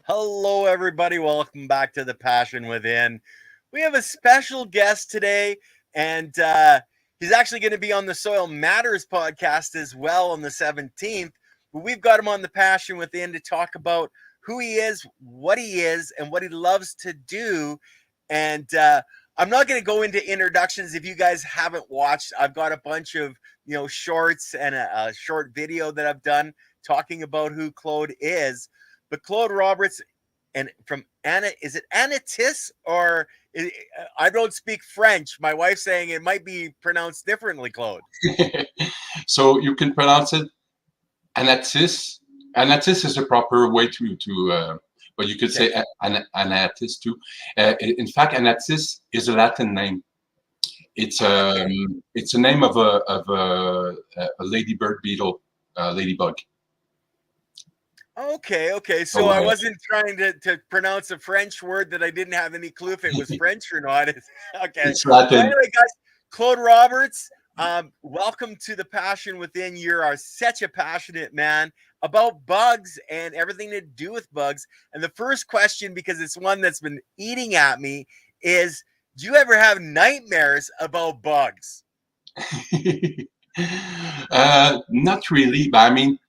Hello, everybody. Welcome back to The Passion Within. We have a special guest today, and he's actually going to be on the Soil Matters podcast as well on the 17th. But we've got him on The Passion Within to talk about who he is, and what he loves to do. And I'm not going to go into introductions if you guys haven't watched. I've got a bunch of shorts and a short video that I've done talking about who Claude is. But Claude Roberts and from is it Anatis or I don't speak French. My wife's saying it might be pronounced differently, Claude. So you can pronounce it Anatis. Anatis is the proper way but you could say Anatis too. In fact, Anatis is a Latin name. It's a name of a ladybird beetle, ladybug. Okay. So I wasn't trying to pronounce a French word that I didn't have any clue if it was French or not. Okay. It's Latin. Well, anyway, guys, Claude Roberts, welcome to The Passion Within. You're such a passionate man about bugs and everything to do with bugs. And the first question, because it's one that's been eating at me, is do you ever have nightmares about bugs? Not really, but I mean,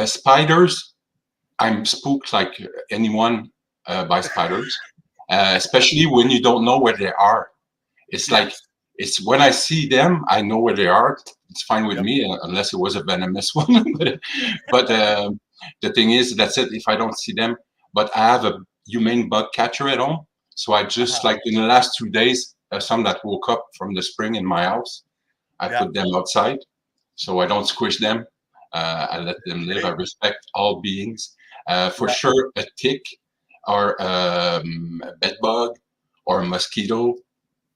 spiders. I'm spooked like anyone by spiders, especially when you don't know where they are. It's like, it's when I see them, I know where they are. It's fine with me, unless it was a venomous one. but the thing is, that's it, if I don't see them. But I have a humane bug catcher at home. So I just, like in the last 2 days, some that woke up from the spring in my house, I put them outside. So I don't squish them. I let them live. I respect all beings. For sure, a tick or a bed bug or a mosquito,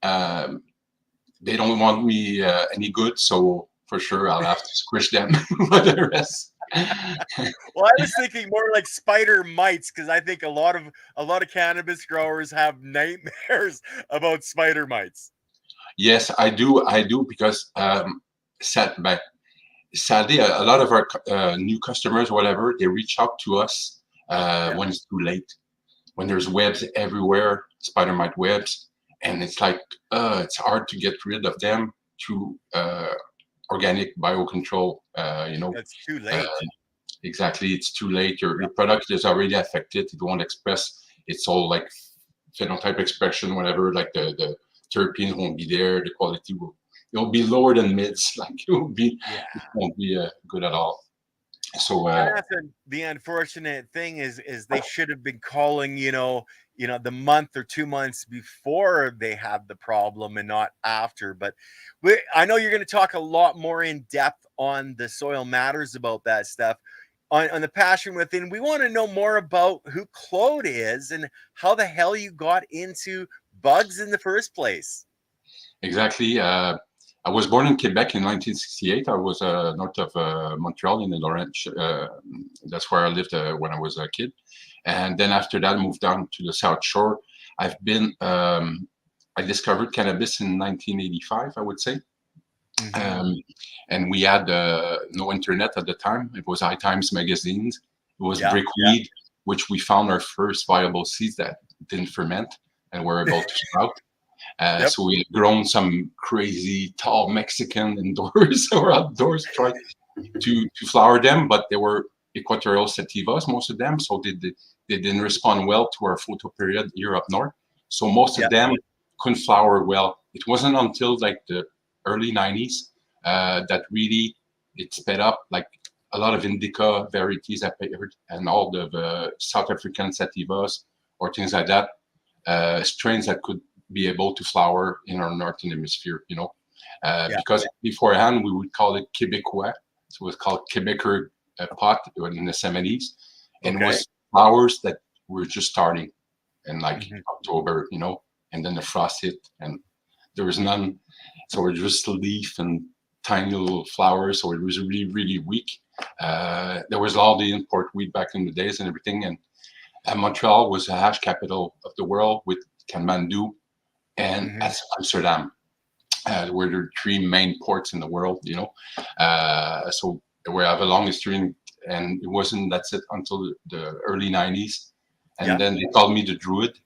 they don't want me any good, so for sure I'll have to squish them. For the rest. Well, I was thinking more like spider mites, because I think a lot of cannabis growers have nightmares about spider mites. Yes, I do because sadly, a lot of our new customers, whatever, they reach out to us when it's too late, when there's webs everywhere, spider mite webs, and it's like it's hard to get rid of them through organic biocontrol. It's too late. Exactly, it's too late. Your product is already affected. It won't express. It's all like phenotype expression, whatever. Like the terpenes won't be there. The quality it'll be lower than mids. Like it won't be good at all. So the unfortunate thing is they should have been calling the month or 2 months before they had the problem and not after. But I know you're going to talk a lot more in depth on the Soil Matters about that stuff on the Passion Within. We want to know more about who Claude is and how the hell you got into bugs in the first place. Exactly. I was born in Quebec in 1968. I was north of Montreal in the Laurentides. That's where I lived when I was a kid. And then after that, I moved down to the South Shore. I discovered cannabis in 1985, I would say. And we had no internet at the time. It was High Times magazines. It was brickweed, which we found our first viable seeds that didn't ferment and were able to sprout. So we had grown some crazy tall Mexican indoors or outdoors, tried to flower them, but they were equatorial sativas, most of them. So they didn't respond well to our photo period here up north. So most of them couldn't flower well. It wasn't until like the early 90s that really it sped up. Like a lot of indica varieties appeared, and all the South African sativas or things like that, strains that could be able to flower in our northern hemisphere, because beforehand we would call it Québécois. So it was called Quebecer pot in the 70s. And it was flowers that were just starting in like October, and then the frost hit and there was none. So it was just a leaf and tiny little flowers. So it was really, really weak. There was all the import wheat back in the days and everything. And Montreal was the hash capital of the world with Kathmandu and Amsterdam, were the three main ports in the world, So we have a long history, and it wasn't, that's it, until the early 90s And then they called me the Druid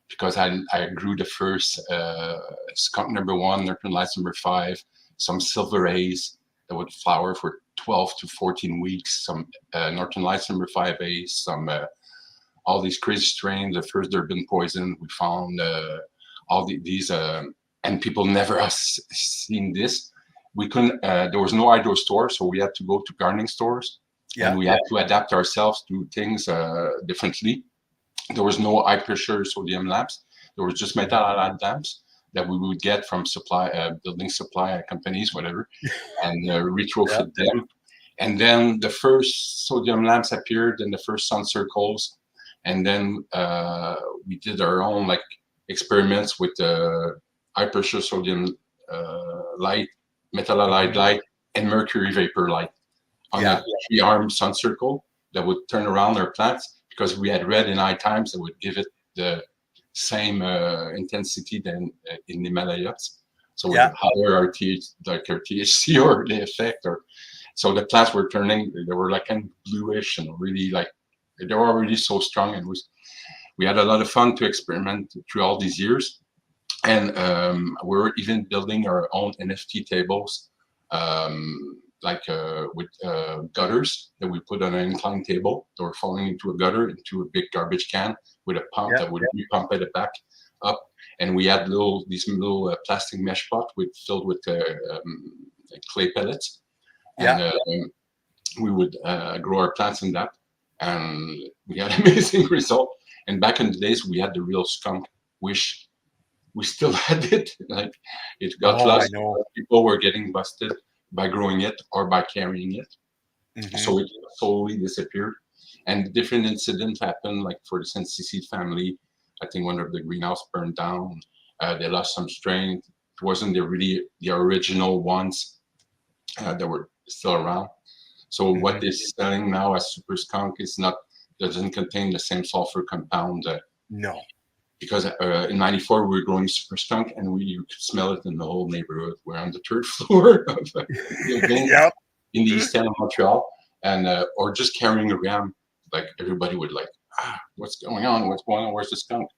because I grew the first skunk #1, Northern Lights #5, some Silver A's that would flower for 12 to 14 weeks, some Northern Lights #5A, some all these crazy strains. The first Durban poison, we found all these, and people never have seen this. We couldn't, there was no outdoor store, so we had to go to gardening stores, and we had to adapt ourselves to things differently. There was no high pressure sodium lamps. There was just metal halide lamps that we would get from building supply companies, whatever, and retrofit them. And then the first sodium lamps appeared in the first sun circles. And then we did our own like experiments with high pressure sodium light, metal halide light, and mercury vapor light on a 3-arm sun circle that would turn around our plants, because we had read in high times that would give it the same intensity than in the Himalayas. So with higher our THC or the effect, or so the plants were turning, they were like kind of bluish and really like, they were already so strong, and we had a lot of fun to experiment through all these years. And we were even building our own NFT tables, with gutters that we put on an incline table. They were falling into a gutter, into a big garbage can with a pump that would repump it back up. And we had these little plastic mesh pot filled with clay pellets. And we would grow our plants in that. And we had amazing result. And back in the days, we had the real skunk, which we still had it. Like it got lost. People were getting busted by growing it or by carrying it. So it slowly disappeared. And different incidents happened, like for the Sensi family. I think one of the greenhouse burned down. They lost some strain. It wasn't the original ones that were still around. So what they're selling now as super skunk doesn't contain the same sulfur compound. No. Because in '94 we were growing super skunk, and you could smell it in the whole neighborhood. We're on the 3rd floor of the building in the east end of Montreal, and or just carrying around, like everybody would like, what's going on? What's going on? Where's the skunk?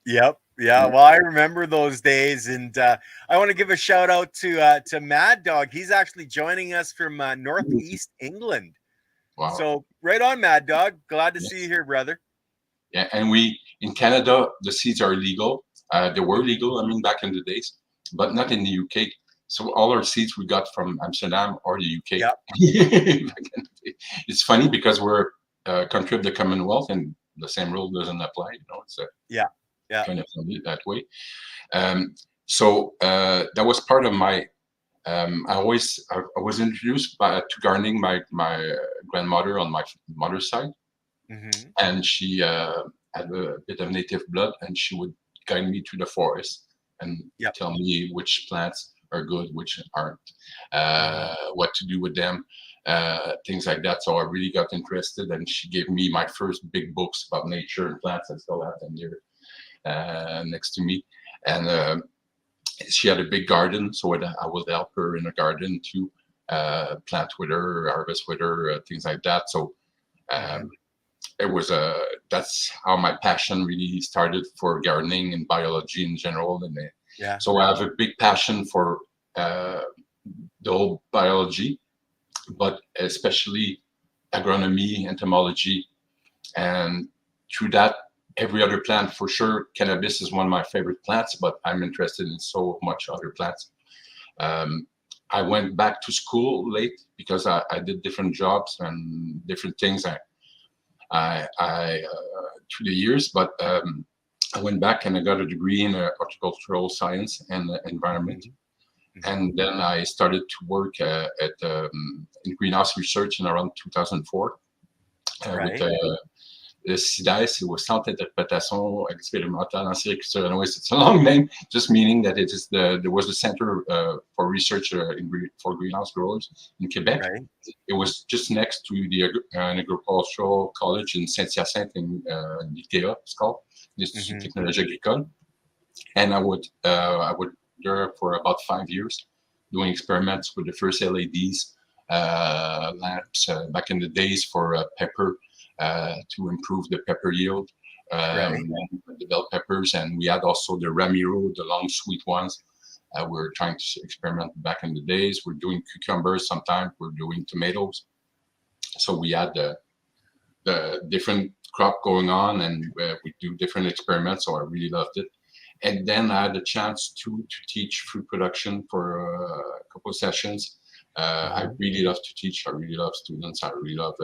Yeah. Well, I remember those days, and I want to give a shout out to Mad Dog. He's actually joining us from Northeast England. Wow. So right on, Mad Dog. Glad to see you here, brother. Yeah, and in Canada, the seeds are legal. They were legal, I mean, back in the days, but not in the UK. So all our seeds we got from Amsterdam or the UK. It's funny because we're a country of the Commonwealth, and the same rule doesn't apply. It's kind of funny that way. So that was part of my. I was introduced to gardening by my grandmother on my mother's side. And she had a bit of native blood, and she would guide me to the forest and tell me which plants are good, which aren't, what to do with them, things like that. So I really got interested, and she gave me my first big books about nature and plants. I still have them here next to me. And she had a big garden, so I would help her in a garden to plant with her, harvest with her, things like that. So it was that's how my passion really started for gardening and biology in general. And so I have a big passion for the whole biology, but especially agronomy, entomology, and through that, every other plant. For sure, cannabis is one of my favorite plants, but I'm interested in so much other plants. I went back to school late because I did different jobs and different things. Through the years, but I went back and I got a degree in horticultural science and environment. And then I started to work in greenhouse research in around 2004 with the CIDES, it was Centre d'Interprétation Expérimentale en Sériculture. Anyways, it's a long name, just meaning that it is there was a center for research for greenhouse growers in Quebec. It was just next to the agricultural college in Saint-Hyacinthe in l'ITA, it's called, l'Institut de Technologie Agricole. And I would there for about 5 years doing experiments with the first LEDs lamps back in the days for pepper. To improve the pepper yield, Right. the bell peppers, and we had also the Ramiro, the long sweet ones. We were trying to experiment back in the days. We're doing cucumbers sometimes. We're doing tomatoes. So we had the different crop going on, and we do different experiments. So I really loved it. And then I had a chance to teach fruit production for a couple of sessions. I really love to teach. I really love students. I really love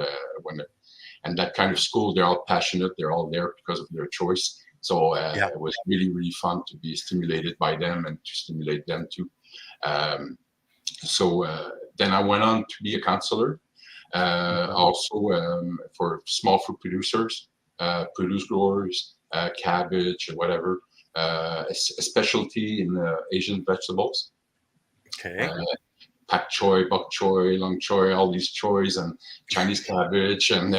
and that kind of school. They're all passionate. They're all there because of their choice. So it was really, really fun to be stimulated by them and to stimulate them too. Then I went on to be a counselor, also for small fruit producers, produce growers, cabbage, whatever. A specialty in Asian vegetables. Okay. Pak choy, bok choy, long choy, all these choys, and Chinese cabbage, and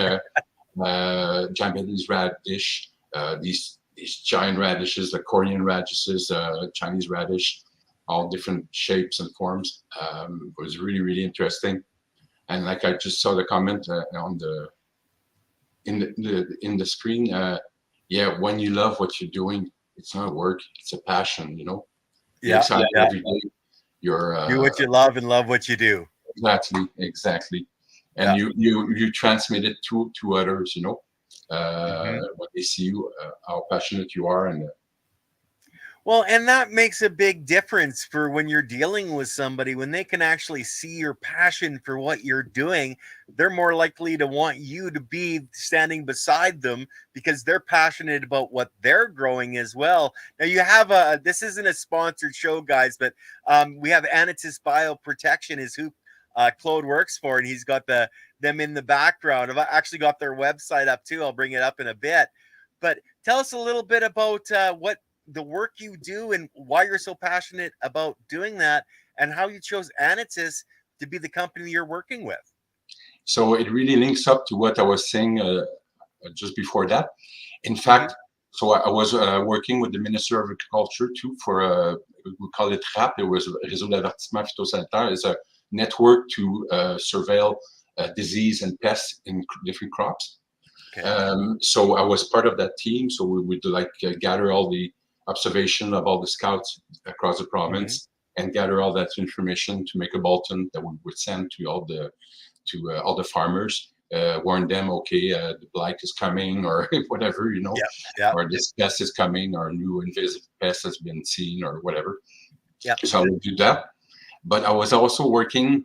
Japanese radish, these giant radishes, the Korean radishes, Chinese radish, all different shapes and forms. It was really, really interesting. And like I just saw the comment on in the screen, when you love what you're doing, it's not work, it's a passion, you know. You're excited every day. You're do what you love and love what you do. Exactly. And you transmit it to others, you know, when they see you, how passionate you are. And well, and that makes a big difference for when you're dealing with somebody. When they can actually see your passion for what you're doing, they're more likely to want you to be standing beside them because they're passionate about what they're growing as well. Now you have this isn't a sponsored show, guys, but we have Anatis Bioprotection is who Claude works for, and he's got them in the background. I've actually got their website up too. I'll bring it up in a bit. But tell us a little bit about what the work you do and why you're so passionate about doing that, and how you chose Anatis to be the company you're working with. So it really links up to what I was saying just before that. In fact, so I was working with the Minister of Agriculture too for, we call it RAP, it was Réseau d'Avertissement Phytosanitaire, is a network to surveil disease and pests in different crops. So I was part of that team. So we would gather all the observation of all the scouts across the province and gather all that information to make a bulletin that we would send to all the farmers, warn them, okay, the blight is coming or whatever, you know, or this pest is coming or a new invasive pest has been seen or whatever. So I would do that. But I was also working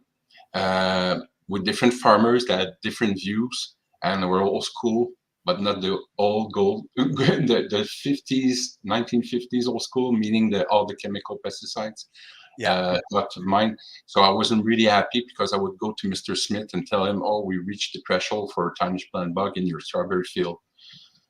with different farmers that had different views and were old school, but not the old gold, the 50s, 1950s old school, meaning all the chemical pesticides. Lots of mine. So I wasn't really happy because I would go to Mr. Smith and tell him, oh, we reached the threshold for a tiny plant bug in your strawberry field.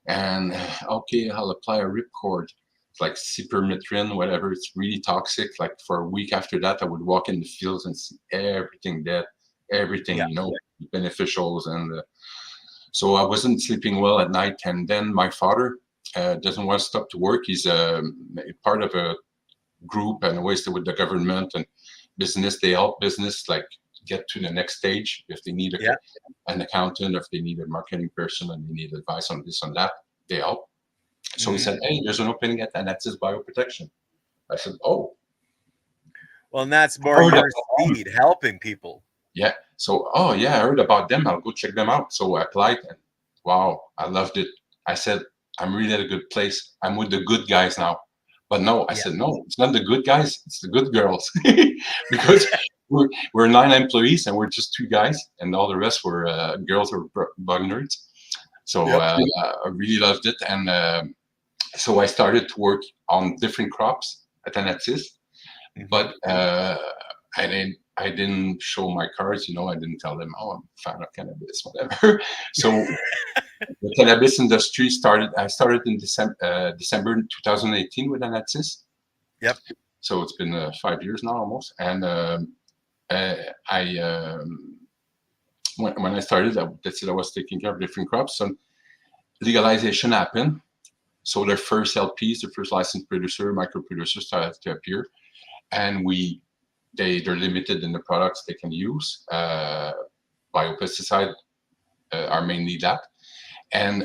And okay, I'll apply a ripcord. It's like cypermethrin, whatever. It's really toxic. Like for a week after that, I would walk in the fields and see everything dead, everything, you know, beneficials. And so I wasn't sleeping well at night. And then my father doesn't want to stop to work. He's part of a group and always with the government and business. They help business like get to the next stage if they need an accountant, if they need a marketing person and they need advice on this and that, they help. So he said, hey, there's an opening at Anatis Bioprotection. I said, oh. Well, and that's more your speed, helping people. Yeah. So, oh yeah, I heard about them. I'll go check them out. So I applied and wow, I loved it. I said, I'm really at a good place. I'm with the good guys now. But no, I said, no, it's not the good guys. It's the good girls. Because we're 9 employees and we're just 2 guys. And all the rest were girls or bug nerds. So I really loved it. And so I started to work on different crops at Anatis. But I didn't show my cards, you know, I didn't tell them, oh, I'm a fan of cannabis, whatever. So the cannabis industry I started in December 2018 with Anatis. So it's been 5 years now almost. And when I started, that's it, I was taking care of different crops. So legalization happened. So their first LPs, the first licensed producer, micro producers started to appear. And they're limited in the products they can use. Biopesticide are mainly that. And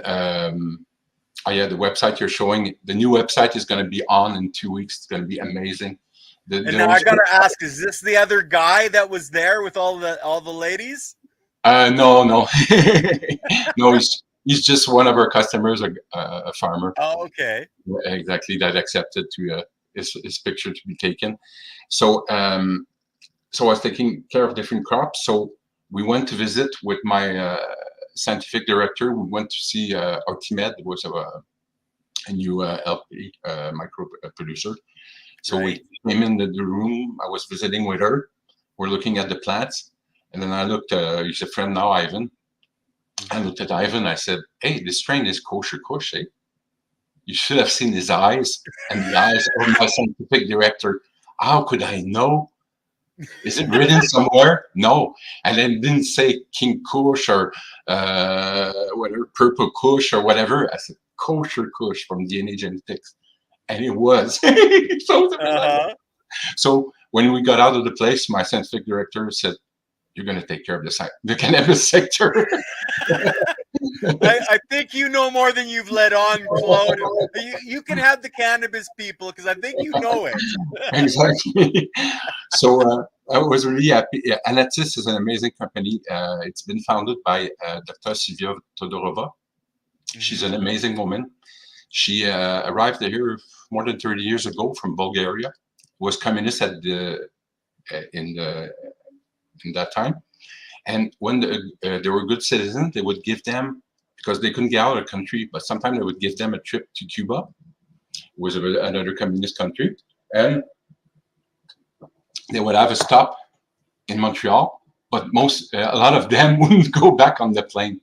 Oh yeah, the website you're showing, the new website is going to be on in 2 weeks. It's going to be amazing. And now I gotta ask: is this the other guy that was there with all the ladies? No, no, no. He's just one of our customers, a farmer. Oh, okay. Exactly, that accepted to his picture to be taken. So so I was taking care of different crops. So we went to visit with my scientific director. We went to see Artimed. It was a new LP micro producer. So we came in the room. I was visiting with her. We're looking at the plants. And then I looked, he's a friend now, Ivan. I looked at Ivan. I said, hey, this strain is kosher kush, eh? You should have seen his eyes and the eyes of my scientific director. How could I know? Is it written somewhere? No. And then didn't say King Kush or whatever, Purple Kush or whatever. I said kosher kush from DNA Genetics. And it was. So when we got out of the place, my scientific director said, you're going to take care of the cannabis sector. I think you know more than you've let on, Claude. You can have the cannabis people because I think you know it. Exactly. So I was really happy. Yeah, Anatis is an amazing company. It's been founded by Dr. Silvia Todorova. She's an amazing woman. She arrived here more than 30 years ago from Bulgaria. Was communist in that time, and when they were good citizens, they would give them, because they couldn't get out of the country, but sometimes they would give them a trip to Cuba, was another communist country, and they would have a stop in Montreal, but a lot of them wouldn't go back on the plane.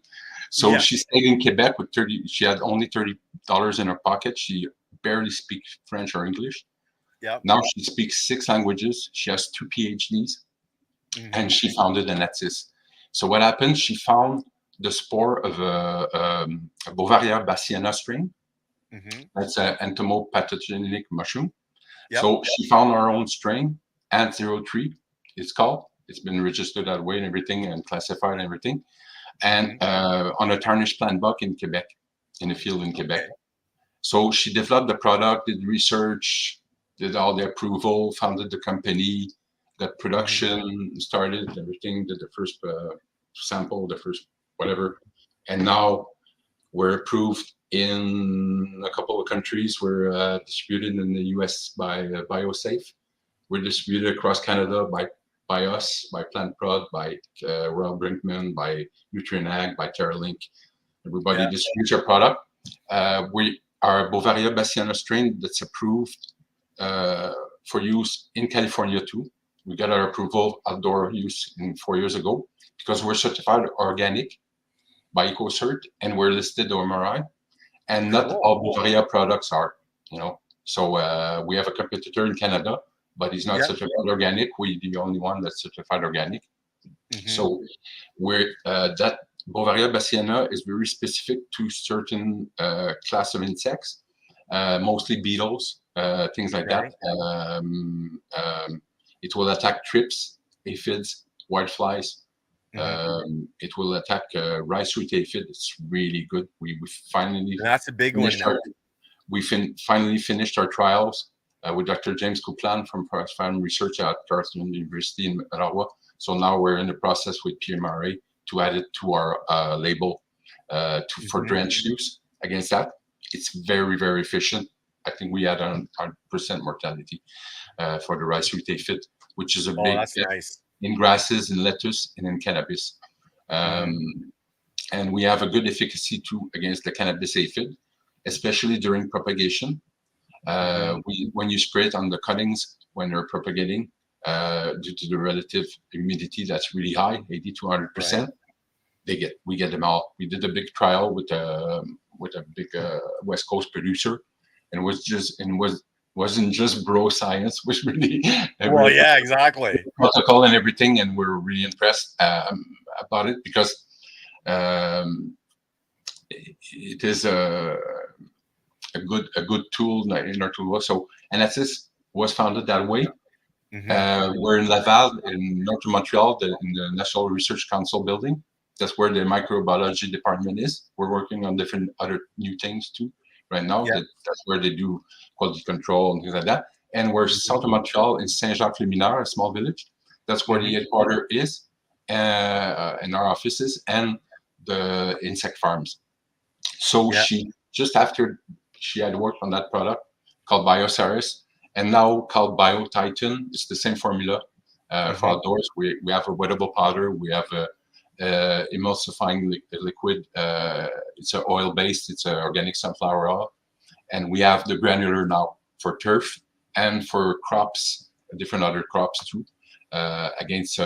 So she stayed in Quebec with 30. She had only $30 in her pocket. She barely speaks French or English. Now she speaks 6 languages. She has 2 PhDs. And she founded Anatis. So what happened? She found the spore of a Beauvaria bassiana strain. That's an entomopathogenic mushroom. So she found our own strain, Ant03, it's called. It's been registered that way and everything, and classified and everything. And on a tarnished plant buck in Quebec, in a field in Quebec. So she developed the product, did research, did all the approval, founded the company, got production started, everything, did the first sample, the first whatever. And now we're approved in a couple of countries. We're distributed in the US by BioSafe. We're distributed across Canada by us, by Plant Prod, by Royal Brinkman, by Nutrien-Ag, by TerraLink. Everybody distributes our product. We are Beauvaria bassiana strain that's approved for use in California too. We got our approval outdoor use 4 years ago because we're certified organic by EcoCert and we're listed OMRI. And not all Beauvaria products are, So we have a competitor in Canada, but he's not certified organic. We're the only one that's certified organic. So we're that Beauvaria bassiana is very specific to certain class of insects, mostly beetles, things like that. It will attack thrips, aphids, whiteflies. It will attack rice root aphid. It's really good. We finally that's a big one. We finally finished our trials with Dr. James Coupland from Forest Farm Research at Carleton University in Ottawa. So now we're in the process with PMRA to add it to our label for drench use. Against that, it's very, very efficient. I think we had 100% mortality for the rice root aphid, which is a big nice in grasses, in lettuce, and in cannabis. And we have a good efficacy too against the cannabis aphid, especially during propagation. When you spray it on the cuttings when they're propagating, due to the relative humidity that's really high, 80 to 100%, we get them all. We did a big trial with a big West Coast producer, and wasn't just bro science, was really exactly protocol and everything, and we're really impressed about it because it is a good tool in our toolbox. So Anatis was founded that way. We're in Laval, in North Montreal, in the National Research Council building. That's where the microbiology department is. We're working on different other new things too. right now. That's where they do quality control and things like that. And we're south of Montreal in Saint-Jacques-le-Mineur, a small village. That's where the headquarters is, and our offices, and the insect farms. So she, just after she had worked on that product called Bioceres, and now called BioTitan, it's the same formula for outdoors. We have a wettable powder, we have a emulsifying liquid. It's an oil-based, it's an organic sunflower oil. And we have the granular now for turf and for crops, different other crops too, against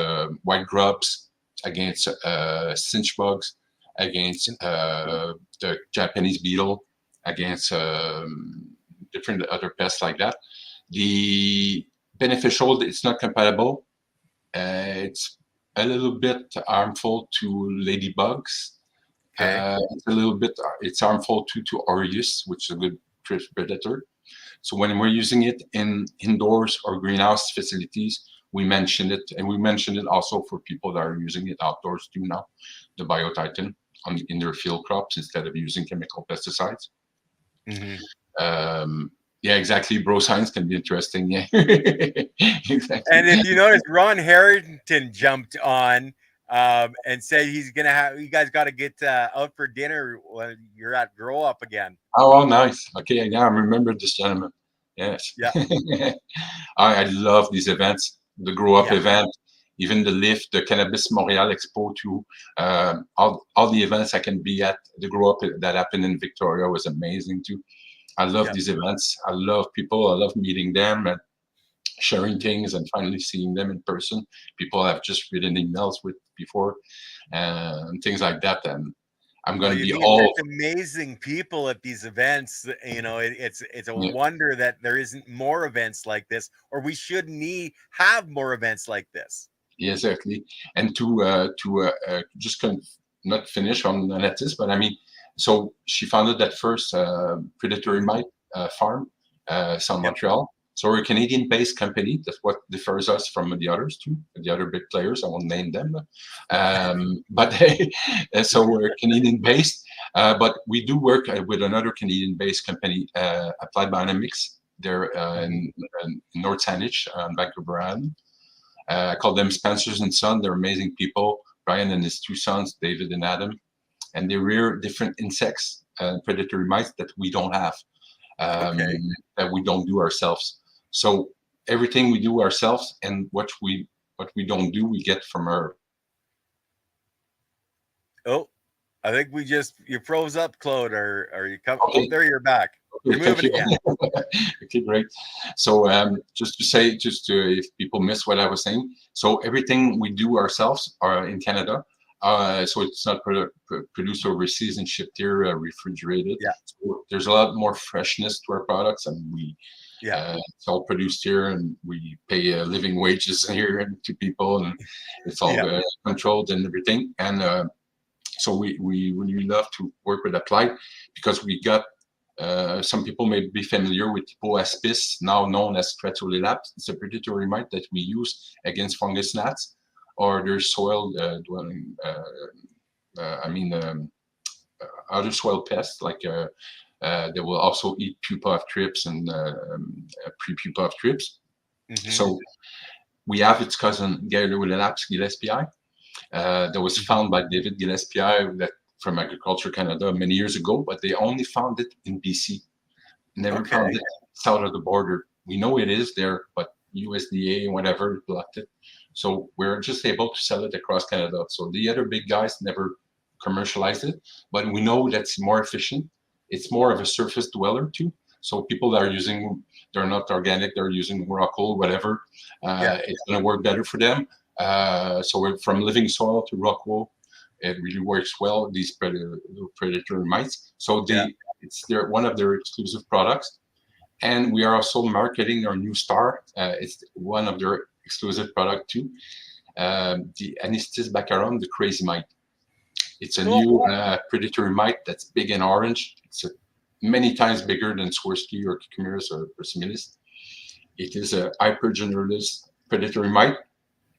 white grubs, against cinch bugs, against the Japanese beetle, against different other pests like that. The beneficial, it's not compatible. It's a little bit harmful to ladybugs. It's harmful to Aureus, which is a good predator. So when we're using it in indoors or greenhouse facilities, we mention it, and we mention it also for people that are using it outdoors too now, the BioTitan in their field crops instead of using chemical pesticides. Yeah, exactly. Bro science can be interesting. Yeah, exactly. And if you notice, Ron Harrington jumped on and said he's gonna have, you guys got to get out for dinner when you're at Grow Up again. Oh, nice. Okay, yeah, I remember this gentleman. Yes. Yeah. I love these events, the Grow Up event, even the Lift, the Cannabis Montreal Expo too. All the events I can be at, the Grow Up that happened in Victoria was amazing too. I love these events. I love people. I love meeting them and sharing things and finally seeing them in person. People I've just written emails with before and things like that. And I'm going to be all amazing people at these events. You know, it's a wonder that there isn't more events like this, or we should have more events like this. Yeah, exactly. And to just not finish on Anatis, but I mean, so she founded that first predatory mite farm, South Montreal. So we're a Canadian-based company. That's what differs us from the others too, the other big players. I won't name them, but so we're Canadian-based. But we do work with another Canadian-based company, Applied Biodynamics. They're in North Saanich on Vancouver Island. I call them Spencer's and Son. They're amazing people. Brian and his two sons, David and Adam. And they rear different insects, predatory mites that we don't have, that we don't do ourselves. So everything we do ourselves, and what we don't do, we get from our. Oh, I think you froze up, Claude, or you come. Okay. Oh, there you're back. You're moving again. Okay, great. So just to say, if people miss what I was saying, so everything we do ourselves are in Canada. So it's not produced overseas and shipped here, refrigerated. Yeah. So there's a lot more freshness to our products, and it's all produced here, and we pay living wages here to people, and it's all controlled and everything. And so we really love to work with Applied because we got some people may be familiar with Hypoaspis, now known as Stratolelaps. It's a predatory mite that we use against fungus gnats or their soil dwelling. Other soil pests like they will also eat pupa of thrips and pre-pupa of thrips. So we have its cousin Gallolelaps gillespii that was found by David Gillespie from Agriculture Canada many years ago, but they only found it in BC. Never found it south of the border. We know it is there, but USDA and whatever blocked it. So we're just able to sell it across Canada. So the other big guys never commercialized it, but we know that's more efficient. It's more of a surface dweller too. So people that are using, they're not organic, they're using rock wool, whatever. It's going to work better for them. So we're from living soil to rock wool. It really works well. These predatory mites. So it's one of their exclusive products, and we are also marketing our new star. It's one of their exclusive product too. The Anatis Bioprotection, the crazy mite. It's a new predatory mite that's big and orange. It's many times bigger than Swirsky or Cucumeris or Similis. It is a hypergeneralist predatory mite.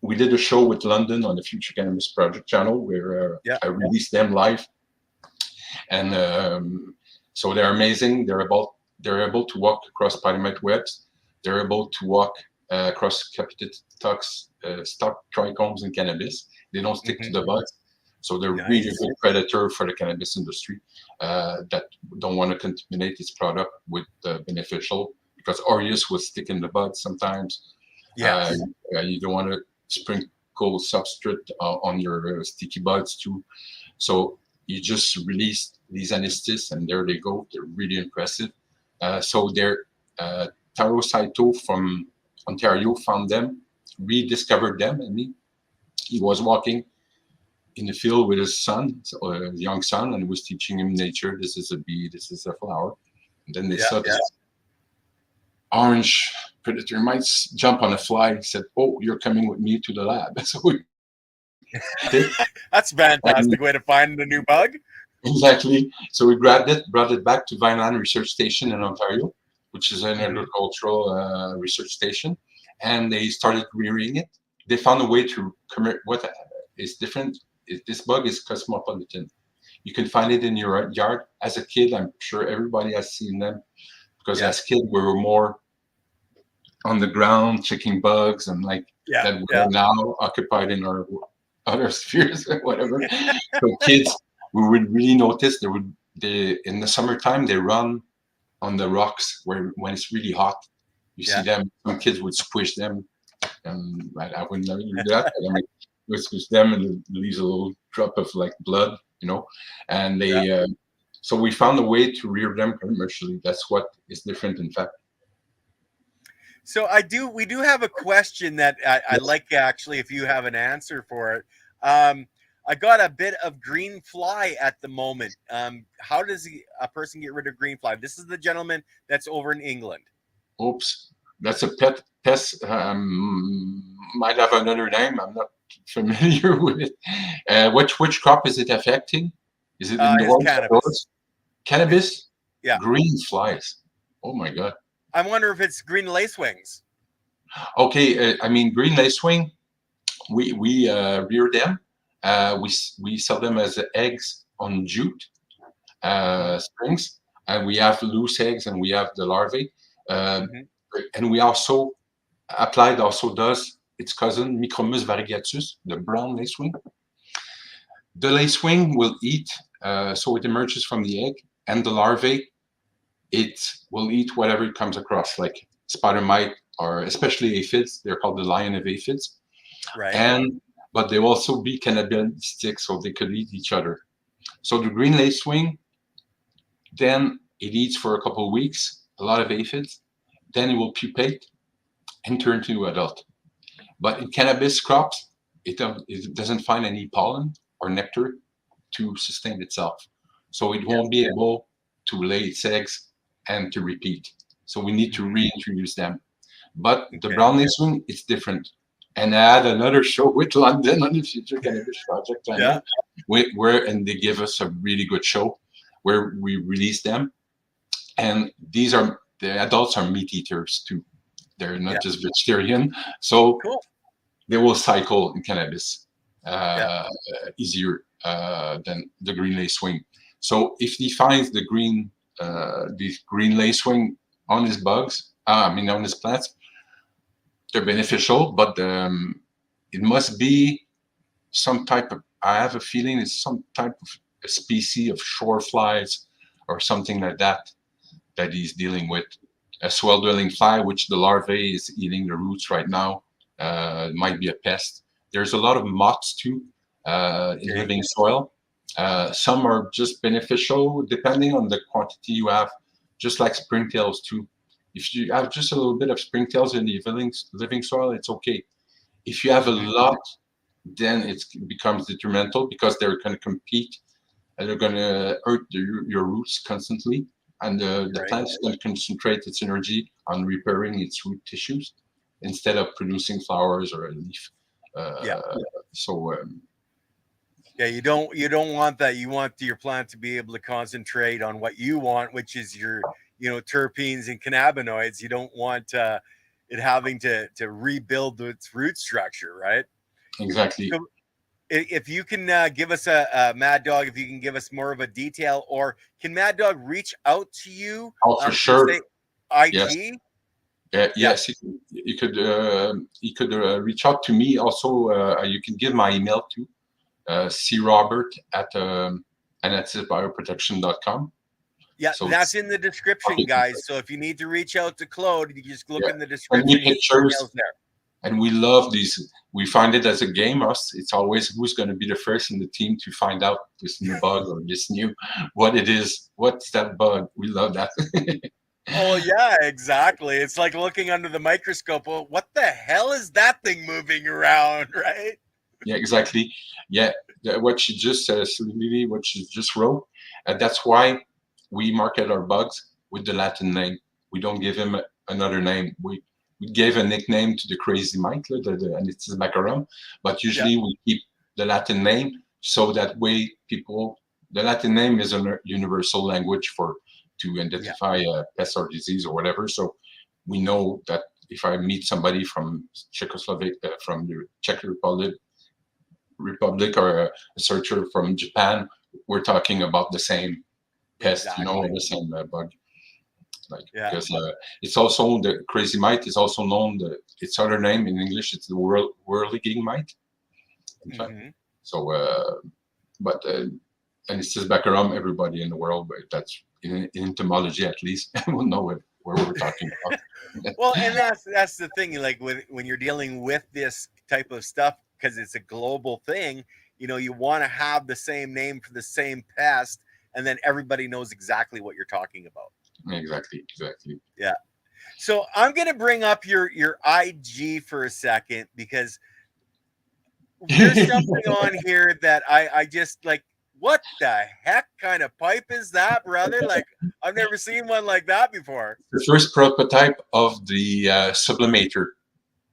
We did a show with London on the Future Cannabis Project channel where I released them live. And So they're amazing. They're able to walk across spider mite webs. They're able to walk across capitated stock trichomes in cannabis. They don't stick to the buds. So they're really good predator for the cannabis industry that don't want to contaminate its product with beneficial, because aureus will stick in the bud sometimes. Yes. You don't want to sprinkle substrate on your sticky buds too. So you just release these anesthetists, and there they go. They're really impressive. So they're Taro Saito from Ontario found them, rediscovered them, and he was walking in the field with his son, a young son, and was teaching him nature. This is a bee, this is a flower. And then they saw this orange predator mites jump on a fly. He said, "Oh, you're coming with me to the lab." So that's a fantastic way to find a new bug. Exactly. So we grabbed it, brought it back to Vineland Research Station in Ontario, which is an agricultural research station, and they started rearing it. They found a way to what is different. This bug is cosmopolitan. You can find it in your yard. As a kid, I'm sure everybody has seen them, because as kids we were more on the ground checking bugs, and that we're now occupied in our other spheres or whatever. So kids, we would really notice in the summertime they run on the rocks when it's really hot. You see them. Some kids would squish them, and I wouldn't never do that. I mean, squish them, and it leaves a little drop of blood, And they, so we found a way to rear them commercially. That's what is different, in fact. So we do have a question that I'd like, actually, if you have an answer for it. I got a bit of green fly at the moment. How does a person get rid of green fly? This is the gentleman that's over in England. Oops, that's a pest. Might have another name. I'm not familiar with it. Which crop is it affecting? Is it indoors? Cannabis. Cannabis? Yeah. Green flies. Oh my God. I wonder if it's green lacewings. Okay, I mean green lacewing. We rear them. We sell them as eggs on jute springs, and we have loose eggs, and we have the larvae. And we also does its cousin Micromus variegatus, the brown lacewing. The lacewing will eat, so it emerges from the egg, and the larvae, it will eat whatever it comes across, like spider mite, or especially aphids. They're called the lion of aphids. Right. But they will also be cannibalistic, so they could eat each other. So the green lacewing, then it eats for a couple of weeks, a lot of aphids. Then it will pupate and turn to adult. But in cannabis crops, it doesn't find any pollen or nectar to sustain itself. So it won't be able to lay its eggs and to repeat. So we need to reintroduce them. But the brown lacewing, it's different. And I had another show with London on the Future Cannabis Project, and they give us a really good show where we release them. And the adults are meat eaters too. They're not just vegetarian. So they will cycle in cannabis easier than the green lacewing. So if he finds the green lacewing on his bugs, on his plants, they're beneficial, but it must be some type of, I have a feeling it's some type of a species of shore flies or something like that he's dealing with. A swell-dwelling fly, which the larvae is eating the roots right now, might be a pest. There's a lot of moths too in living soil. Some are just beneficial depending on the quantity you have, just like springtails too. If you have just a little bit of springtails in the living soil, it's okay. If you have a lot, then it becomes detrimental, because they're going to compete and they're going to hurt your roots constantly. And the plant is going to concentrate its energy on repairing its root tissues instead of producing flowers or a leaf. You don't want that. You want your plant to be able to concentrate on what you want, which is your terpenes and cannabinoids. You don't want it having to rebuild its root structure, right? Exactly. if you can give us a Mad Dog, if you can give us more of a detail, or can Mad Dog reach out to you? Oh, for Through, sure. say, Yes. IG? Yeah. Yes, you could reach out to me. Also, you can give my email to crobert at anatisbioprotection.com. Yeah, So that's in the description, guys. So if you need to reach out to Claude, you just look in the send me description. His pictures. email's there. And we love these. We find it as a game. Us, it's always who's going to be the first in the team to find out this new bug or this new what it is. What's that bug? We love that. Oh yeah, exactly. It's like looking under the microscope. Well, what the hell is that thing moving around, right? Yeah, exactly. Yeah, what she just Lily, what she just wrote. That's why we market our bugs with the Latin name. We don't give him another name. We gave a nickname to the crazy mite, the Anatis Bioprotection, but usually we keep the Latin name so that way people. The Latin name is a universal language to identify pest or disease or whatever. So we know that if I meet somebody from Czechoslovakia, from the Czech Republic, or a searcher from Japan, we're talking about the same pest, Exactly. the same bug. Because it's also the crazy mite is also known. Its other name in English, it's the whirligig mite. Mm-hmm. So, but and it says Baccarum, everybody in the world, but that's in entomology at least, will know where we're talking about. Well, and that's the thing. Like when you're dealing with this type of stuff, because it's a global thing, you want to have the same name for the same pest, and then everybody knows exactly what you're talking about. Exactly. Yeah. So I'm gonna bring up your IG for a second, because there's something on here that I just like. What the heck kind of pipe is that, brother? Like, I've never seen one like that before. The first prototype of the sublimator.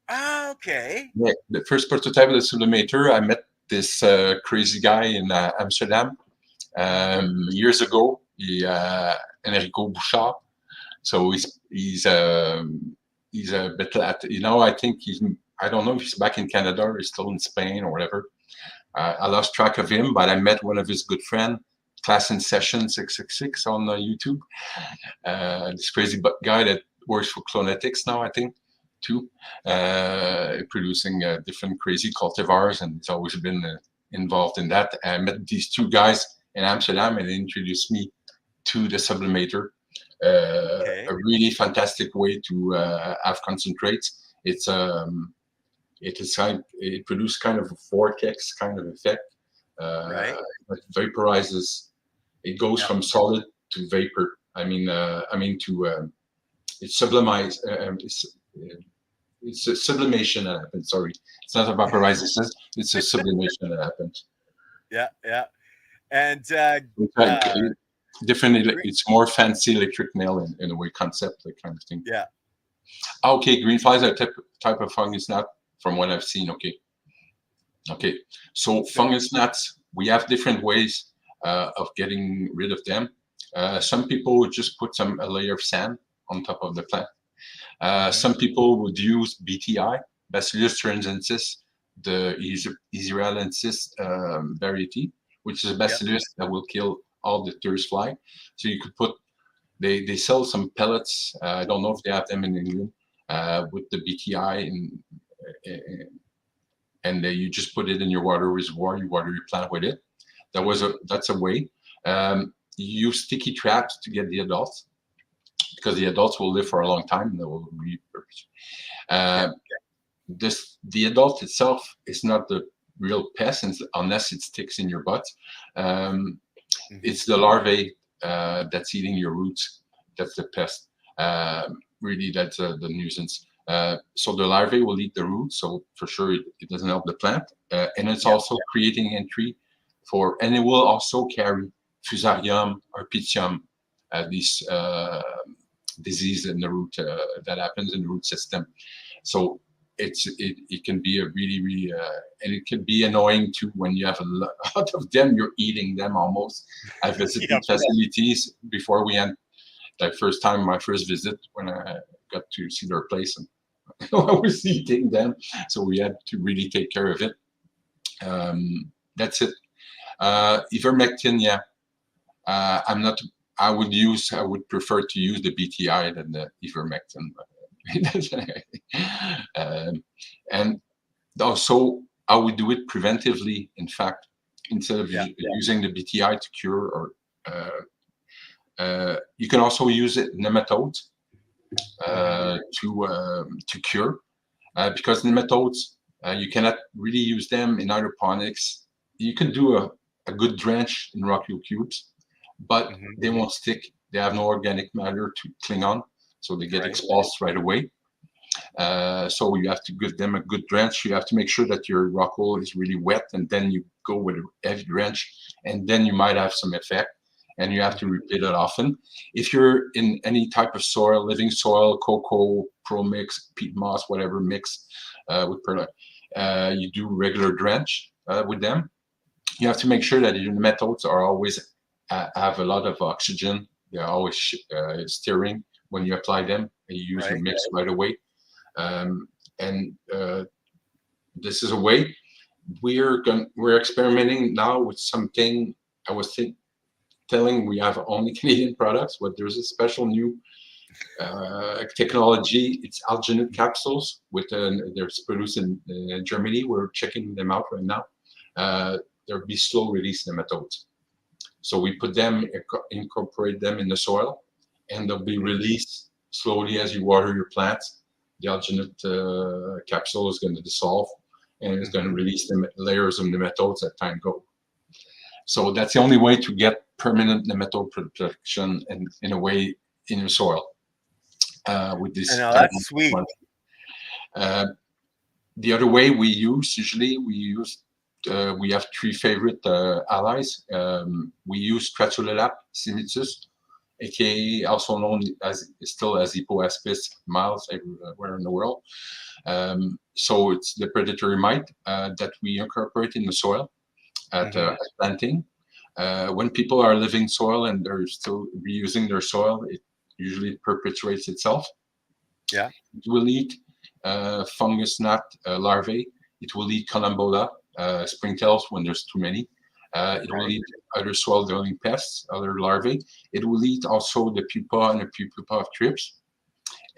Ah, okay. Yeah, the first prototype of the sublimator. I met this crazy guy in Amsterdam years ago. Enrico Bouchard. So he's a bit I think I don't know if he's back in Canada or he's still in Spain or whatever. I lost track of him, but I met one of his good friends, Class in Session 666 on YouTube. This crazy guy that works for Clonetics now, I think, too, producing different crazy cultivars, and he's always been involved in that. I met these two guys in Amsterdam, and they introduced me to the sublimator. A really fantastic way to have concentrates. It produces kind of a vortex kind of effect. It vaporizes. It goes from solid to vapor. It sublimates. It's a sublimation that happens. Sorry, it's not a vaporization. It's a sublimation that happens. Yeah. And different. It's more fancy electric nail in a way concept, that kind of thing. Yeah. Okay, green flies are type of fungus gnat from what I've seen. Okay. So fungus gnats, we have different ways of getting rid of them. Some people would just put a layer of sand on top of the plant. Some people would use BTI, Bacillus thuringiensis, the Israelensis variety, which is a bacillus that will kill all the tourist fly. So you could put, they sell some pellets. I don't know if they have them in England with the BTI and you just put it in your water reservoir. You water your plant with it. That's a way. You use sticky traps to get the adults, because the adults will live for a long time and they will repurpose. The adult itself is not the real pest unless it sticks in your butt. It's the larvae that's eating your roots. That's the pest. Really, that's the nuisance. So the larvae will eat the roots. So for sure, it doesn't help the plant. And it's also creating entry and it will also carry Fusarium or Pythium, these disease in the root that happens in the root system. So it can be a really and it can be annoying too when you have a lot of them. You're eating them almost. I visited facilities before we had my first visit when I got to see their place, and I was eating them. So we had to really take care of it. That's it. Ivermectin, yeah. I'm not. I would prefer to use the BTI than the ivermectin. And also, I would do it preventively. In fact, instead of using the BTI to cure, or you can also use it nematodes to cure, because nematodes you cannot really use them in hydroponics. You can do a good drench in rock cubes, but they won't stick. They have no organic matter to cling on, so they get expulsed right away. So you have to give them a good drench. You have to make sure that your rock wool is really wet, and then you go with a heavy drench, and then you might have some effect. And you have to repeat it often. If you're in any type of soil, living soil, cocoa, pro mix, peat moss, whatever mix with perlite, you do regular drench with them. You have to make sure that your nematodes are always have a lot of oxygen. They're always stirring when you apply them, and you use your mix right away. And this is a way. We're experimenting now with something. I was telling we have only Canadian products, but there's a special new technology. It's alginate capsules they're produced in Germany. We're checking them out right now. There'll be slow release nematodes. So we put them, incorporate them in the soil, and they'll be released slowly as you water your plants. The alginate capsule is going to dissolve, and it's going to release layers of nematodes as time goes. So that's the only way to get permanent nematode protection in a way in your soil with this. I know, that's sweet. The other way we have three favorite allies. We use Stratolelap simitus, aka also known as Hippoaspis miles everywhere in the world. So it's the predatory mite that we incorporate in the soil at planting. When people are living soil and they're still reusing their soil, it usually perpetuates itself. Yeah. It will eat fungus gnat larvae. It will eat columbola, springtails when there's too many. It will eat other soil-dwelling pests, other larvae. It will eat also the pupa and the pupa of thrips.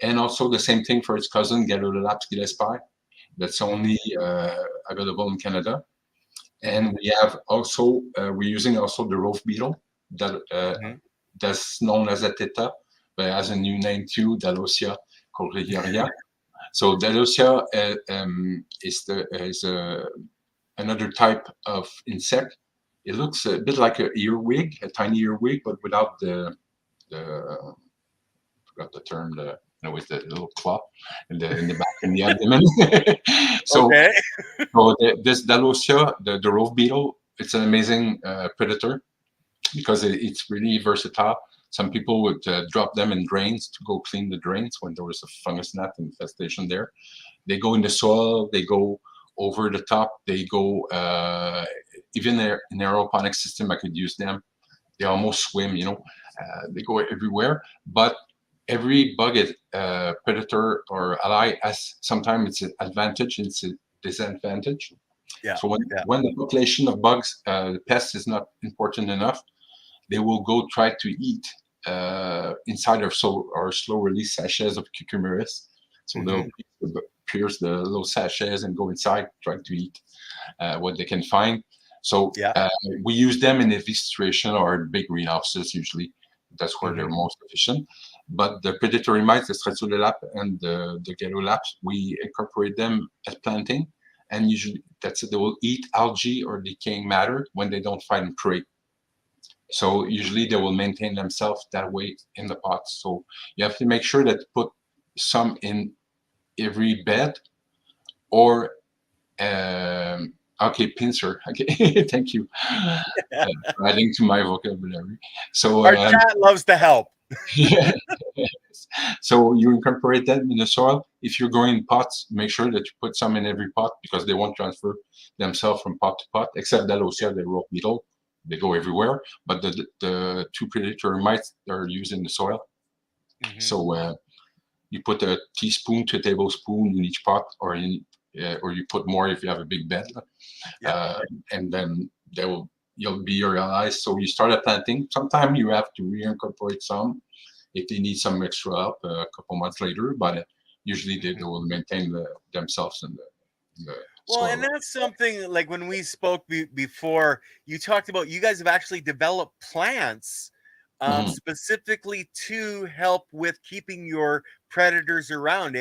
And also the same thing for its cousin, Galololaps gillespie. That's only available in Canada. And we have also, we're using also the rove beetle that's known as Ateta, but has a new name too, Dalosia courrearia. So Dalosia is another type of insect. It looks a bit like an earwig, a tiny earwig, but without I forgot the term, with the little claw in the back and the abdomen. So this Dalosia, the rove beetle, it's an amazing predator because it's really versatile. Some people would drop them in drains to go clean the drains when there was a fungus gnat infestation there. They go in the soil, they go over the top, they go even in the aeroponic system, I could use them. They almost swim, they go everywhere. But every bug predator or ally has sometimes it's an advantage, it's a disadvantage. Yeah. So when the population of bugs, pests is not important enough, they will go try to eat inside our slow release sachets of cucumeris. So they'll pierce the little sachets and go inside, try to eat what they can find. So we use them in evisceration or big greenhouses usually. That's where they're most efficient. But the predatory mites, the Stratolelap and the Galololaps, we incorporate them at planting. And usually that's it. They will eat algae or decaying matter when they don't find prey. So usually they will maintain themselves that way in the pots. So you have to make sure that you put some in every bed or pincer. Okay, thank you. Adding to my vocabulary. So our chat loves to help. Yeah. So you incorporate them in the soil. If you're growing pots, make sure that you put some in every pot because they won't transfer themselves from pot to pot, except that also the rove beetle. They go everywhere, but the two predatory mites are used in the soil. So you put a teaspoon to a tablespoon in each pot or in or you put more if you have a big bed, and then you'll be realized. So you started planting. Sometimes you have to reincorporate some if they need some extra help a couple months later, but usually they will maintain themselves in the well, soil. and that's something like when we spoke before, you talked about you guys have actually developed plants specifically to help with keeping your predators around.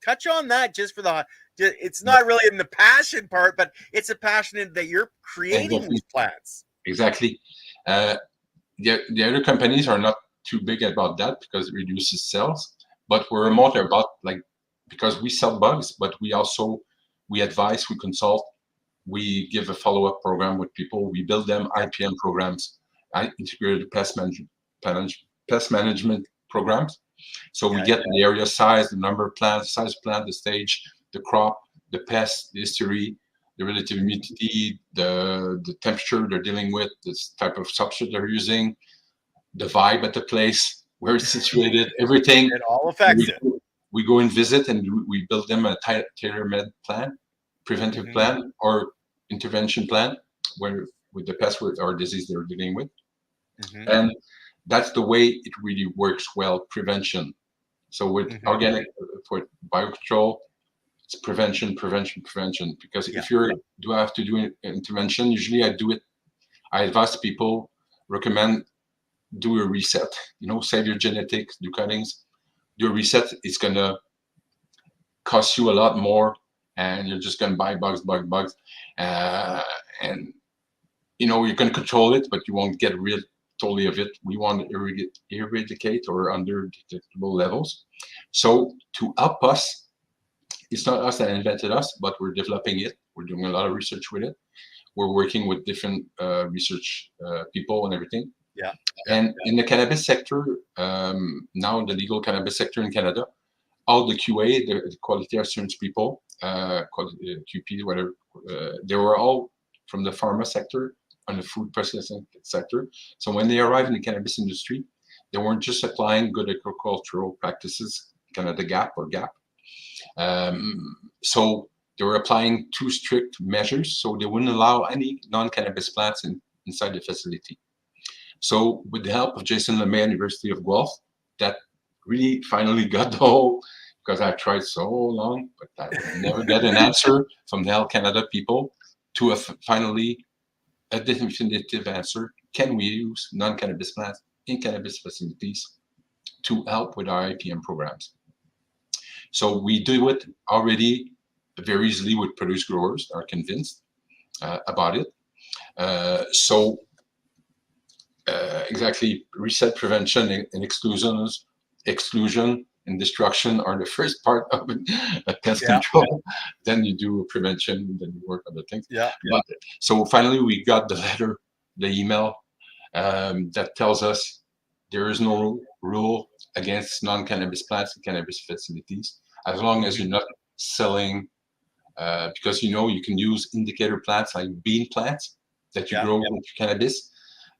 Touch on that just for it's not really in the passion part, but it's a passion that you're creating these plants. Exactly. The other companies are not too big about that because it reduces sales, but we're more about because we sell bugs, but we advise, we consult, we give a follow-up program with people, we build them IPM programs, integrated pest management programs. So we get the area size, the number of plants, the size of plant, the stage, the crop, the pest, the history, the relative humidity, the temperature they're dealing with, this type of substrate they're using, the vibe at the place, where it's situated, everything. It all affects it. We go and visit and we build them a tailor-made plan, preventive plan or intervention plan with the pest or disease they're dealing with. And that's the way it really works well, prevention. So with organic, for biocontrol, it's prevention, because if do I have to do an intervention, usually I advise people, recommend do a reset, save your genetics, do cuttings, do a reset. It's gonna cost you a lot more and you're just gonna buy bugs, and you're gonna control it, but you won't get rid totally of it. We want to eradicate or under detectable levels. So to help us, it's not us that invented us, but we're developing it. We're doing a lot of research with it. We're working with different research people and everything. And in the cannabis sector, now the legal cannabis sector in Canada, all the QA, the quality assurance people, QP, whatever, they were all from the pharma sector and the food processing sector. So when they arrived in the cannabis industry, they weren't just applying good agricultural practices, Canada GAP or GAP. So they were applying too strict measures, so they wouldn't allow any non-cannabis plants inside the facility. So with the help of Jason Lemay, University of Guelph, that really finally got the whole, because I tried so long, but I would never get an answer from the Health Canada people to finally a definitive answer. Can we use non-cannabis plants in cannabis facilities to help with our IPM programs? So we do it already very easily with produce growers that are convinced about it. Exactly, reset, prevention, and exclusion and destruction are the first part of a pest control. Then you do prevention, then you work on the things. So finally, we got the letter, the email that tells us there is no rule against non-cannabis plants in cannabis facilities, as long as you're not selling, because you can use indicator plants like bean plants that you grow with cannabis.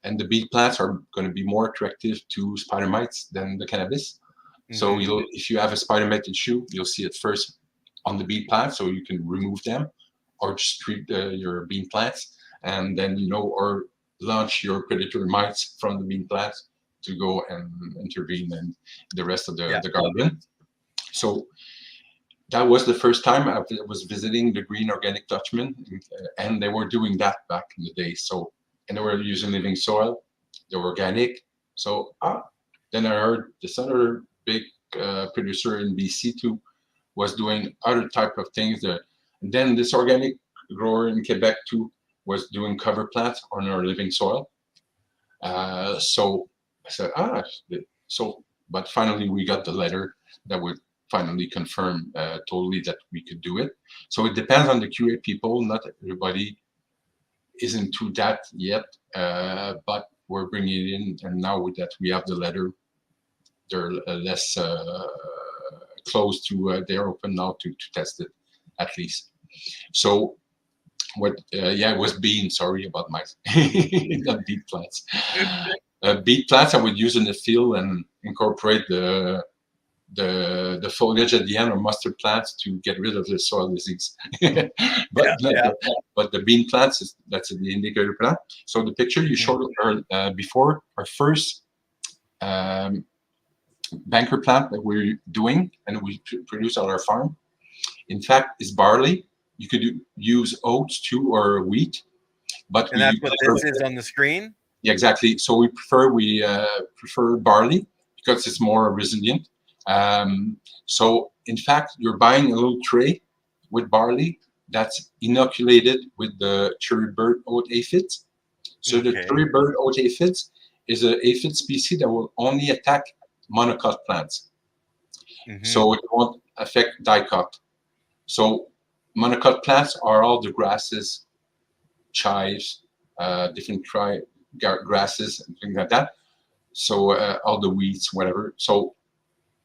And the bean plants are going to be more attractive to spider mites than the cannabis. So if you have a spider mite issue, you'll see it first on the bean plant, so you can remove them or just treat your bean plants, and then or launch your predator mites from the bean plants to go and intervene in the rest of the garden. So that was the first time I was visiting the Green Organic Dutchman, and they were doing that back in the day. So. And they were using living soil, they were organic. So then I heard this other big producer in BC too was doing other type of things. And then this organic grower in Quebec too was doing cover plants on our living soil. So I said, but finally we got the letter that would finally confirm totally that we could do it. So it depends on the QA people. Not everybody isn't to that yet, but we're bringing it in, and now with that we have the letter, they're less close to, they're open now to test it at least. So what, it was bean, sorry about my, not beet plants. Beet plants I would use in the field and incorporate the the foliage at the end are mustard plants to get rid of the soil disease. but the bean plants, that's the indicator plant. So the picture you showed before, our first banker plant that we're doing and we produce on our farm, in fact, is barley. You could use oats too or wheat, but and that's what this is on the screen. Yeah, exactly. So we prefer barley because it's more resilient. So in fact, you're buying a little tray with barley that's inoculated with the cherry bird oat aphids. So the cherry bird oat aphids is an aphid species that will only attack monocot plants. So it won't affect dicot. So monocot plants are all the grasses, chives, different grasses and things like that. So all the weeds, whatever. So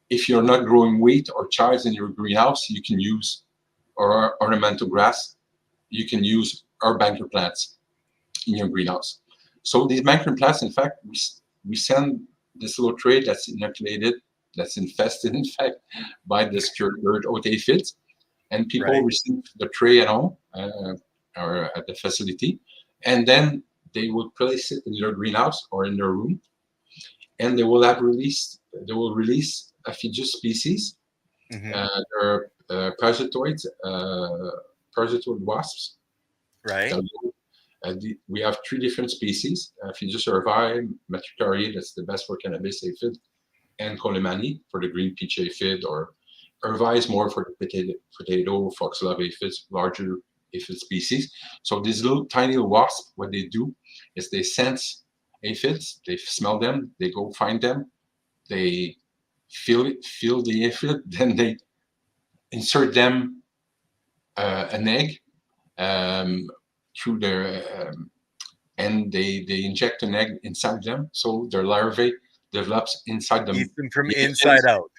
if you're not growing wheat or chives in your greenhouse, you can use or ornamental grass. You can use our banker plants in your greenhouse. So these banker plants, in fact, we send this little tray that's inoculated, that's infested, in fact, by this bird oat aphids, and people receive the tray at home or at the facility, and then they will place it in their greenhouse or in their room, and they will release aphidious species. They're parasitoid wasps. Right. We have 3 different species: Aphidius urvae, Matricariae, that's the best for cannabis aphid, and Colemani for the green peach aphid, or urvae is more for the potato, foxglove aphids, larger aphid species. So these little tiny wasps, what they do is they sense aphids, they smell them, they go find them, they feel the aphid, then they insert them an egg through their and they inject an egg inside them, so their larvae develops inside them. Eat them from inside out.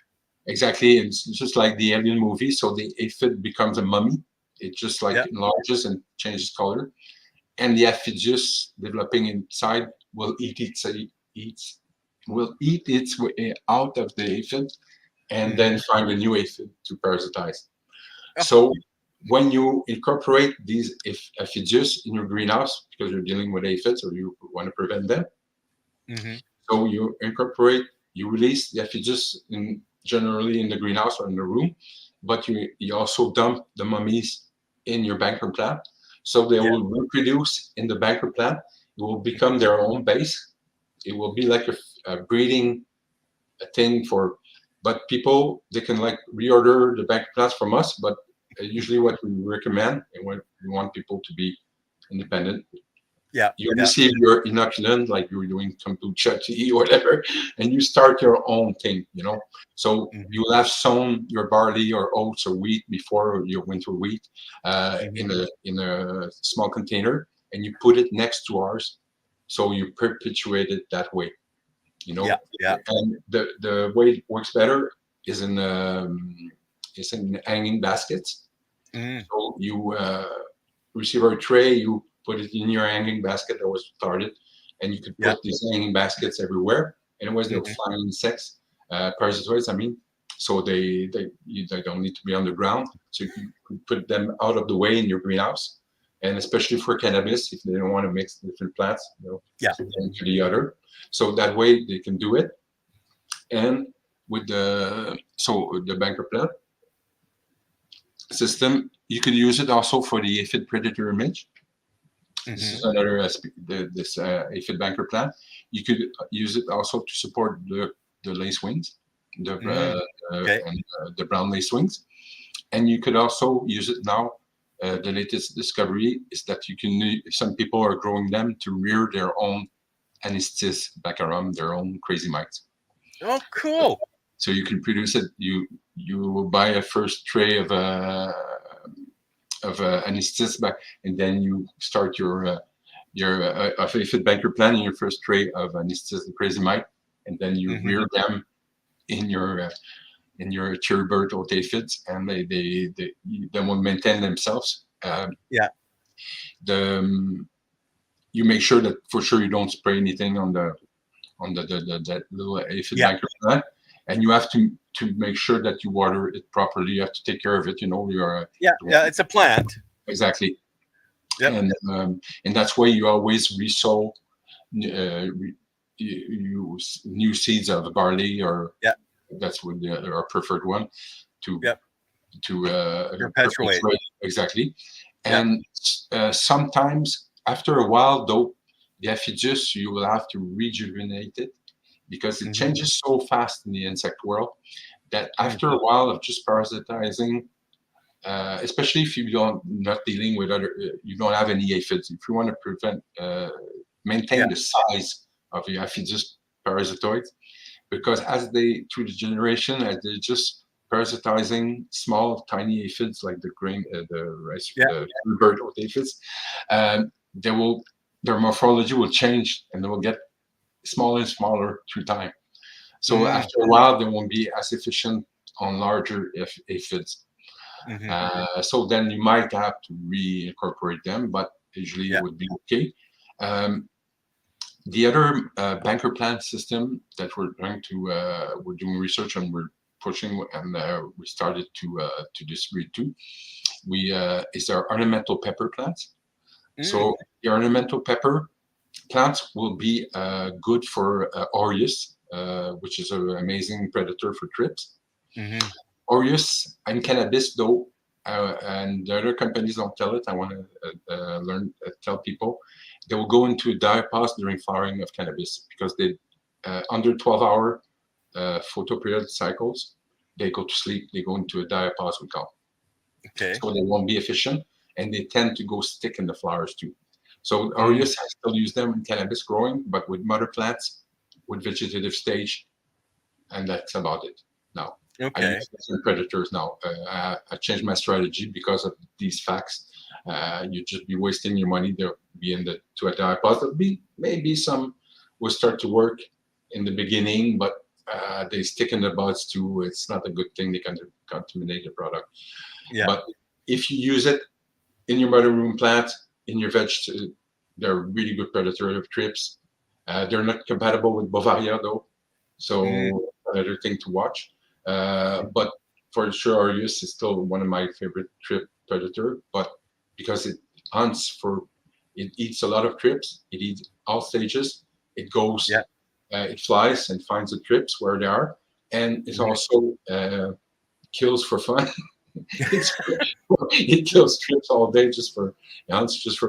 Exactly, it's just like the Alien movie. So the aphid becomes a mummy. It just like enlarges and changes color, and the aphidius developing inside will eat its way out of the aphid, and then find a new aphid to parasitize. So when you incorporate these aphidius in your greenhouse, because you're dealing with aphids or you want to prevent them, so you release the aphidius generally in the greenhouse or in the room, but you also dump the mummies in your banker plant, so they will reproduce in the banker plant. It will become their own base. It will be like a breeding thing but people, they can like reorder the banker plants from us, but usually what we recommend, and when we want people to be independent, you receive your inoculant, like you're doing kombucha tea or whatever, and you start your own thing, So you will have sown your barley or oats or wheat before your winter wheat in a small container, and you put it next to ours, so you perpetuate it that way, And the way it works better is in hanging baskets. So you receive our tray, you put it in your hanging basket that was started, and you could put these hanging baskets everywhere. And otherwise, they'll fly insects, parasitoids. I mean, so they don't need to be on the ground. So you can put them out of the way in your greenhouse, and especially for cannabis, if they don't want to mix different plants, to the other. So that way they can do it. And with the banker plant system, you could use it also for the aphid predator image. This is another aspect, this aphid banker plant. You could use it also to support the lacewings, the brown lacewings, and you could also use it now. The latest discovery is that some people are growing them to rear their own Anatis Bioprotection, their own crazy mites. Oh, cool! So you can produce it. You will buy a first tray of Anatis, and then you start your aphid banker plant in your first tray of Anatis the crazy mite, and then you rear them in your cherry bird oat aphids, and they will maintain themselves. You make sure that for sure you don't spray anything on that little aphid banker plant, and you have to to make sure that you water it properly. You have to take care of it. You're it's a plant. Exactly. Yep. And that's why you always resow new seeds of barley, or that's what our preferred one to perpetuate. Exactly. And sometimes after a while, though, the Aphidus, you will have to rejuvenate it because it changes so fast in the insect world that after a while of just parasitizing, especially if not dealing with you don't have any aphids. If you want to maintain the size of your Aphidus parasitoids, because through the generation, as they're just parasitizing small, tiny aphids like the grain, the rice, the bird aphids, their morphology will change and they will get smaller and smaller through time. So after a while, they won't be as efficient on larger aphids. So then you might have to reincorporate them, but usually it would be okay. The other banker plant system that we're doing research and we're pushing, and we started to distribute to, is our ornamental pepper plants. So the ornamental pepper plants will be good for aureus, which is an amazing predator for thrips. Aureus and cannabis, though, and the other companies don't tell it. I want to tell people they will go into a diapause during flowering of cannabis because they under 12-hour photoperiod cycles, they go to sleep. They go into a diapause, we call. Okay. So they won't be efficient, and they tend to go stick in the flowers too. So aureus, I still use them in cannabis growing, but with mother plants, with vegetative stage, and that's about it now. Okay. I use different predators now. I changed my strategy because of these facts. You'd just be wasting your money. They'll be to a diapause. There'll be maybe some will start to work in the beginning, but they stick in the buds too. It's not a good thing. They can contaminate the product. Yeah. But if you use it in your mother room plant, in your veg, they're a really good predator of thrips. They're not compatible with Bovaria though, so another thing to watch. But for sure, aureus is still one of my favorite thrip predator. But because it eats a lot of thrips. It eats all stages. It goes, it flies and finds the thrips where they are, and it also kills for fun. It kills thrips all day just for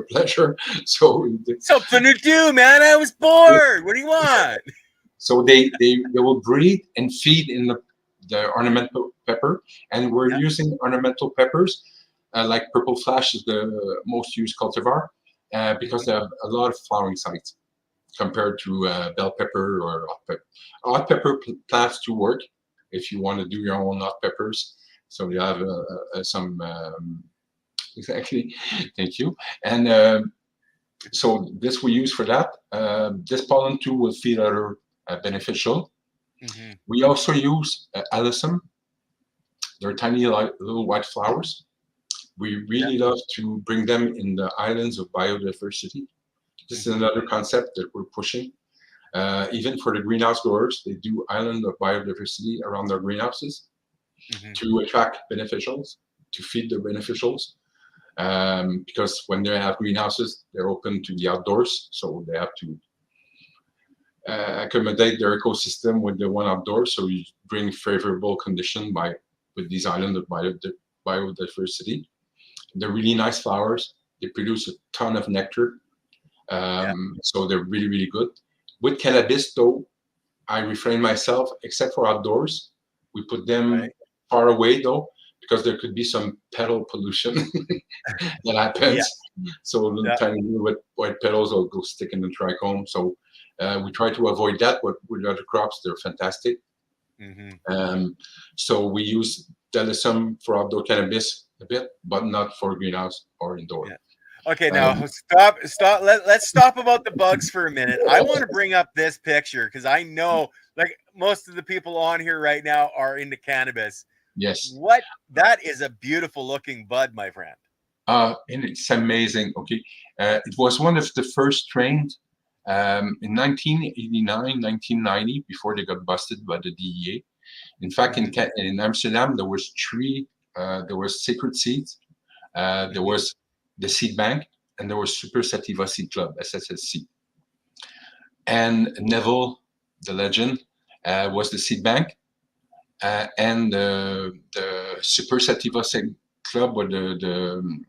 pleasure. So something to do, man. I was bored. What do you want? So they will breed and feed in the ornamental pepper, and we're using ornamental peppers. Like Purple Flash is the most used cultivar because they have a lot of flowering sites compared to bell pepper or hot pepper. Hot pepper plants to work if you want to do your own hot peppers. So you have some exactly. Thank you. And so this we use for that. This pollen too will feed other beneficial. We also use alyssum. They're tiny little white flowers. We really love to bring them in the islands of biodiversity. This is another concept that we're pushing. Even for the greenhouse growers, they do island of biodiversity around their greenhouses to attract beneficials, to feed the beneficials. Because when they have greenhouses, they're open to the outdoors, so they have to accommodate their ecosystem with the one outdoors. So you bring favorable condition with these islands of biodiversity. They're really nice flowers. They produce a ton of nectar. So they're really, really good. With cannabis, though, I refrain myself, except for outdoors. We put them far away, though, because there could be some petal pollution that happens. So little tiny white petals will go stick in the trichome. So we try to avoid that, but with other crops, they're fantastic. So we use alyssum for outdoor cannabis a bit, but not for greenhouse or indoor. Okay, now stop. Let's stop about the bugs for a minute. I want to bring up this picture because I know, like, most of the people on here right now are into cannabis. Yes. That is a beautiful looking bud, my friend. And it's amazing. Okay, it was one of the first strains In 1989, 1990, before they got busted by the DEA. In fact, in Amsterdam, there was there was Sacred Seeds, there was the Seed Bank, and there was Super Sativa Seed Club, SSSC. And Neville, the legend, was the Seed Bank, and the Super Sativa Seed Club were the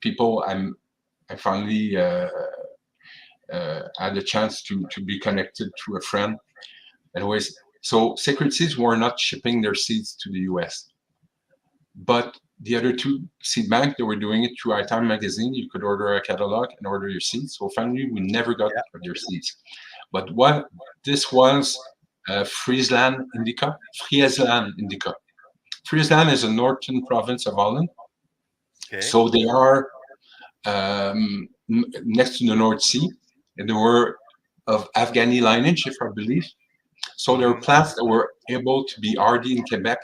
people I finally had a chance to be connected to a friend. Anyways, so Sacred Seeds were not shipping their seeds to the US. But the other two seed banks, they were doing it through High Time magazine. You could order a catalog and order your seeds. So finally, we never got their seeds. But what this was Friesland Indica. Friesland Indica. Friesland is a northern province of Holland. Okay. So they are next to the North Sea, and they were of Afghani lineage, if I believe. So there were plants that were able to be hardy in Quebec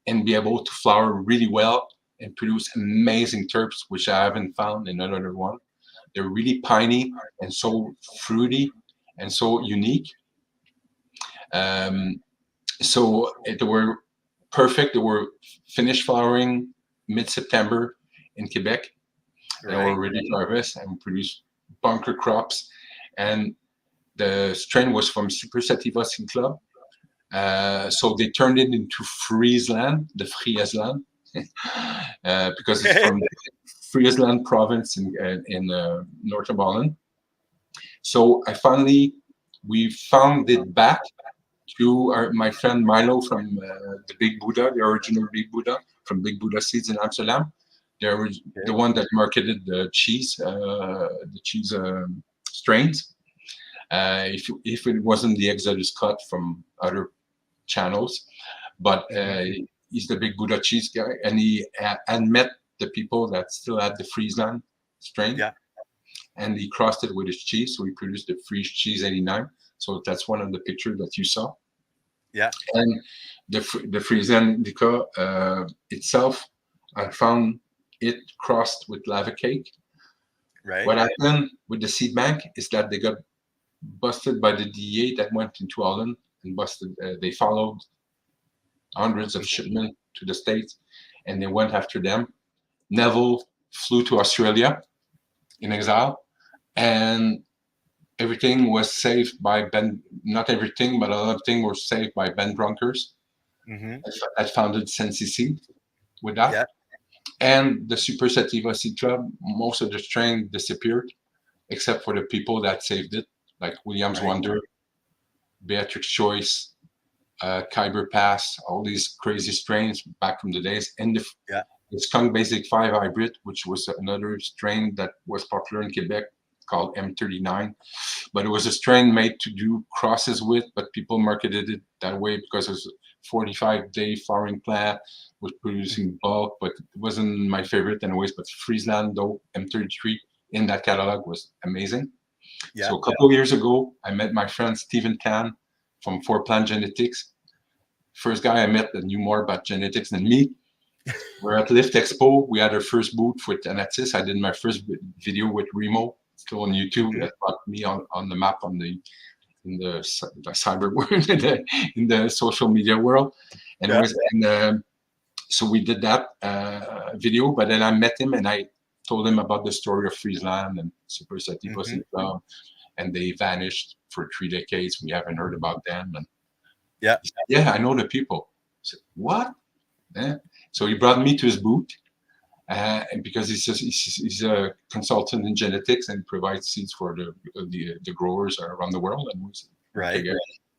and be able to flower really well and produce amazing terps, which I haven't found in another one. They're really piney and so fruity and so unique. So they were perfect. They were finished flowering mid-September in Quebec. Right. They were ready to harvest and produce bunker crops. And the strain was from Super Sativa Seed Club. So they turned it into Friesland, the Friesland, because it's from Friesland province in north of Holland. So we found it back to my friend Milo from the Big Buddha, the original Big Buddha, from Big Buddha Seeds in Amsterdam. They were the one that marketed the cheese strains. If it wasn't the Exodus cut from other channels, but he's the Big Buddha cheese guy, and he had met the people that still had the Friesland strain, and he crossed it with his cheese, so he produced the Fries Cheese 89. So that's one of the pictures that you saw. Yeah, and the Friesland Indica itself, I found it crossed with lava cake. Right. What happened with the seed bank is that they got busted by the DEA that went into Holland and busted. They followed hundreds of shipments to the States, and they went after them. Neville flew to Australia in exile, and everything was saved by Ben. Not everything, but a lot of things were saved by Ben Drunkers. I founded Sensi Seed with that. Yeah. And the Super Sativa Seed Club, most of the strain disappeared, except for the people that saved it, like Williams Wonder, Beatrix Choice, Khyber Pass, all these crazy strains back from the days. And the Skunk Basic 5 hybrid, which was another strain that was popular in Quebec, called M39. But it was a strain made to do crosses with, but people marketed it that way because it was a 45-day flowering plant, was producing bulk, but it wasn't my favorite anyways. But Friesland, though, M33 in that catalog was amazing. Yeah, so a couple of years ago, I met my friend Stephen Tan from For Plant Genetics. First guy I met that knew more about genetics than me. We're at Lift Expo. We had our first booth with Anatis. I did my first video with Remo, still on YouTube. That put me on the map in the cyber world, in the social media world. And so we did that video, but then I met him and I told him about the story of Friesland and Super Sativa Seed Club, and they vanished for 3 decades. We haven't heard about them. And he said, I know the people. I said, what? So he brought me to his booth, and because he's a consultant in genetics and provides seeds for the growers around the world. And he's a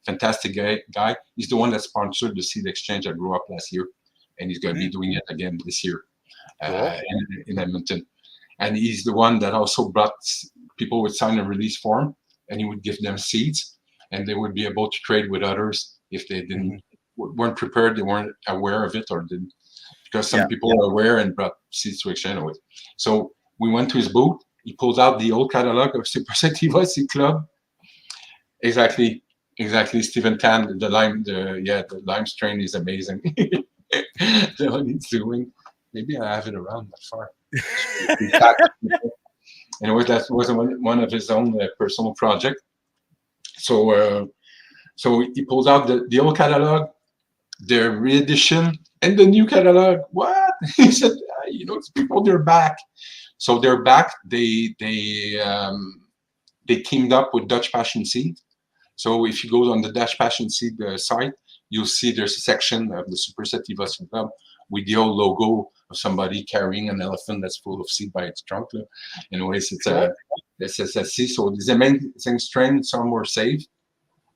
fantastic guy. He's the one that sponsored the seed exchange I grew up last year, and he's going to be doing it again this year in Edmonton. And he's the one that also brought people would sign a release form, and he would give them seeds, and they would be able to trade with others if they weren't prepared, they weren't aware of it, or didn't, because some people were aware and brought seeds to exchange with. So we went to his booth. He pulled out the old catalog of Super Sativa Seed Club. Exactly. Stephen Tan, the lime strain is amazing. The one he's doing. Maybe I have it around that far. And that was one of his own personal project. So he pulled out the old catalog, the reedition, and the new catalog. What? He said, these people, they're back. So they're back. They teamed up with Dutch Passion Seed. So if you go on the Dutch Passion Seed site, you'll see there's a section of the Super Sativa Club with the old logo of somebody carrying an elephant that's full of seed by its trunk. Anyways, it's a SSSC. So these amazing strains, some were saved.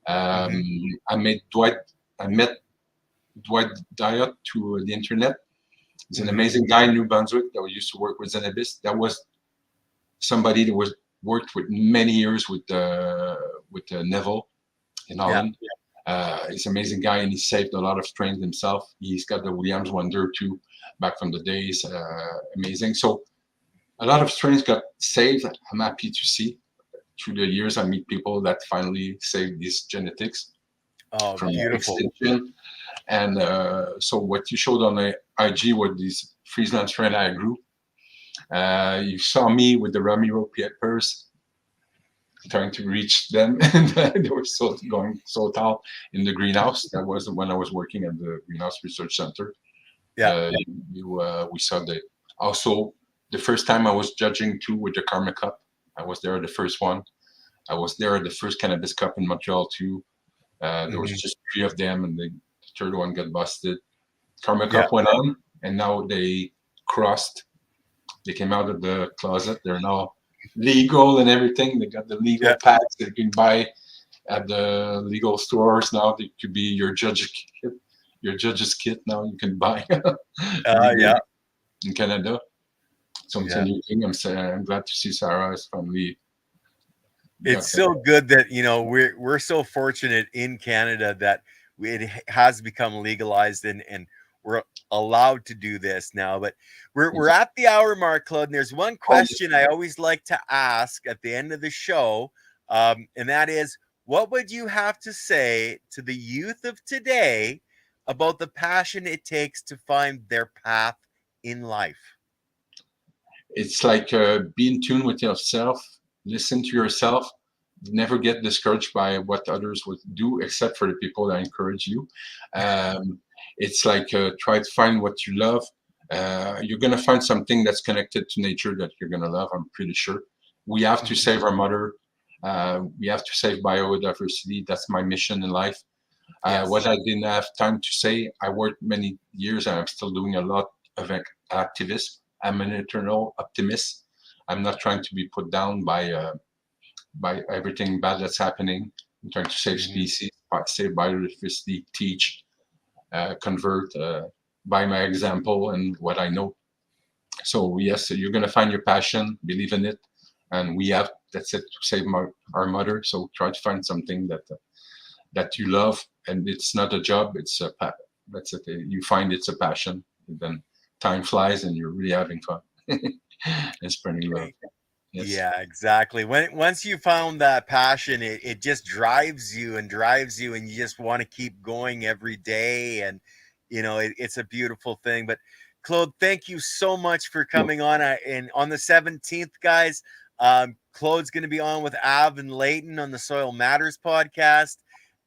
I met Dwight Diot through the internet. He's an amazing guy in New Brunswick that we used to work with Zenabis. That was somebody that worked with many years with Neville in Holland. He's an amazing guy, and he saved a lot of strains himself. He's got the Williams Wonder too, back from the days. Amazing. So a lot of strains got saved. I'm happy to see. Through the years, I meet people that finally saved these genetics from extinction. And so what you showed on the IG were these Friesland strain I grew. You saw me with the Ramiro peppers trying to reach them, and they were going so tall in the greenhouse. That was when I was working at the Greenhouse Research Center. We saw that. Also, the first time I was judging too with the Karma Cup, I was there the first one. I was there at the first Cannabis Cup in Montreal too. There was just 3 of them, and the third one got busted. Karma Cup went on, and now they crossed. They came out of the closet. They're now legal and everything. They got the legal packs that you can buy at the legal stores now. They could be your judge's kit now. You can buy in Canada. So it's a new thing. I'm glad to see Sarah is finally. It's so good that we're so fortunate in Canada that it has become legalized and we're allowed to do this now. But we're at the hour mark, Claude, and there's one question I always like to ask at the end of the show, and that is, what would you have to say to the youth of today about the passion it takes to find their path in life? It's like be in tune with yourself, listen to yourself, never get discouraged by what others would do, except for the people that encourage you. It's like try to find what you love. You're going to find something that's connected to nature that you're going to love, I'm pretty sure. We have to save our mother. We have to save biodiversity. That's my mission in life. What I didn't have time to say, I worked many years and I'm still doing a lot of activism. I'm an eternal optimist. I'm not trying to be put down by everything bad that's happening. I'm trying to save species, save biodiversity, teach, convert by my example and what I know. So yes, you're going to find your passion, believe in it, and that's it, to save our mother. So try to find something that you love, and it's not a job, it's that's it. You find it's a passion, and then time flies and you're really having fun and spreading love. Yes. Yeah, exactly. Once you found that passion, it just drives you and you just want to keep going every day. And, it's a beautiful thing. But Claude, thank you so much for coming on. And on the 17th, guys, Claude's going to be on with Av and Leighton on the Soil Matters podcast.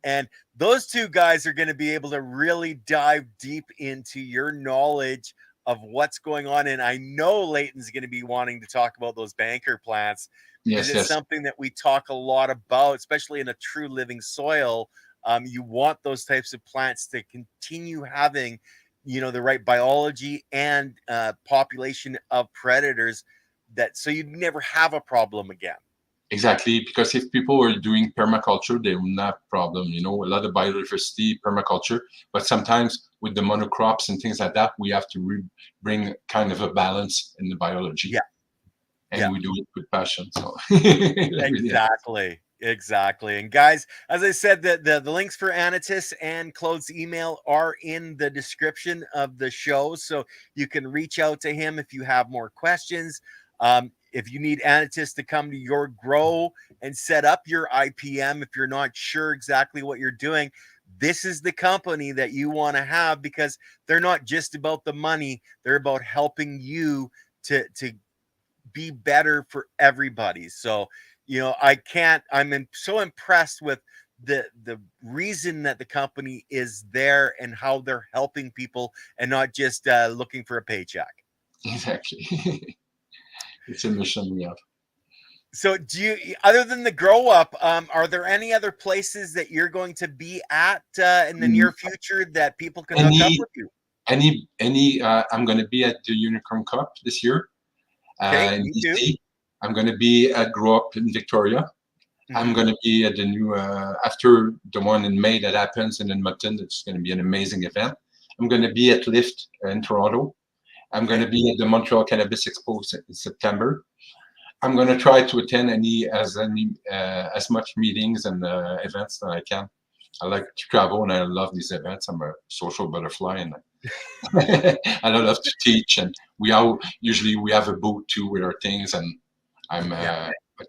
And those two guys are going to be able to really dive deep into your knowledge of what's going on. And I know Leighton's going to be wanting to talk about those banker plants, because it's something that we talk a lot about, especially in a true living soil. You want those types of plants to continue having, the right biology and population of predators, so you'd never have a problem again. Exactly, because if people were doing permaculture, they wouldn't have a problem. A lot of biodiversity, permaculture, but sometimes with the monocrops and things like that, we have to bring kind of a balance in the biology. And we do it with passion. So Exactly. And guys, as I said, the links for Anatis and Claude's email are in the description of the show, so you can reach out to him if you have more questions. If you need Anatis to come to your grow and set up your IPM, if you're not sure exactly what you're doing, this is the company that you want to have, because they're not just about the money. They're about helping you to be better for everybody. So, I'm so impressed with the reason that the company is there and how they're helping people and not just looking for a paycheck. Exactly. It's a mission we have. So do you, other than the grow up, are there any other places that you're going to be at in the near future that people can hook up with you? I'm going to be at the Unicorn Cup this year. Okay, In me BC. too. I'm going to be at Grow Up in Victoria. I'm going to be at the new, after the one in May that happens in Edmonton. It's going to be an amazing event. I'm going to be at Lift in Toronto. I'm going to be at the Montreal Cannabis Expo in September. I'm going to try to attend as much meetings and events that I can. I like to travel and I love these events. I'm a social butterfly and I love to teach. And we have a booth too with our things, and I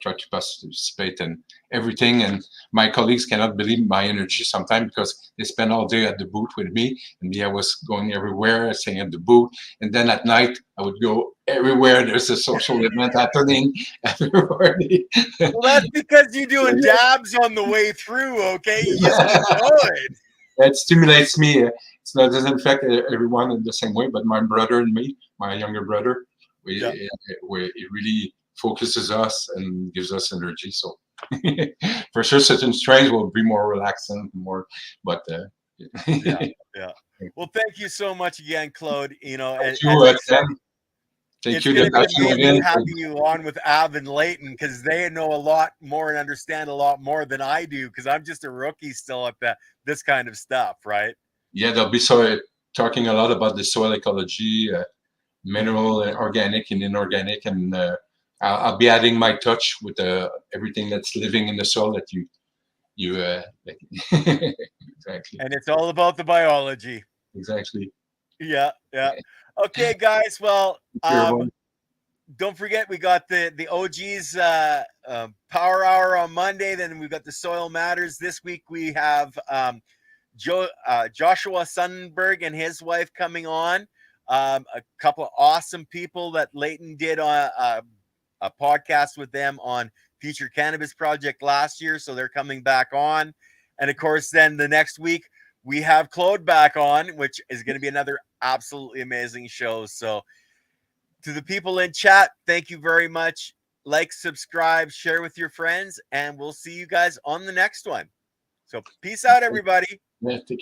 try to participate in everything. And my colleagues cannot believe my energy sometimes because they spend all day at the booth with me. And me, I was going everywhere, staying at the booth. And then at night, I would go everywhere. There's a social event happening everywhere. Well, that's because you're doing dabs on the way through, okay? You just keep going. It stimulates me. It doesn't affect everyone in the same way, but my brother and me, my younger brother, it really focuses us and gives us energy. So for sure, certain strains will be more relaxing, but Well, thank you so much again, Claude. You know, thank you, it's going to be amazing having you on with Av and Leighton because they know a lot more and understand a lot more than I do because I'm just a rookie still at this kind of stuff, right? Yeah, they'll be talking a lot about the soil ecology, mineral, organic and inorganic, and I'll be adding my touch with everything that's living in the soil that you exactly. And it's all about the biology. Exactly. Yeah. Okay, guys. Well, don't forget we got the OG's Power Hour on Monday. Then we've got the Soil Matters this week. We have Joshua Sundberg and his wife coming on. A couple of awesome people that Leighton did on a podcast with them on Future Cannabis Project last year, so they're coming back on. And of course, then the next week we have Claude back on, which is going to be another absolutely amazing show. So to the people in chat, thank you very much. Like, subscribe, share with your friends, and we'll see you guys on the next one. So peace out, everybody. Yeah, take care.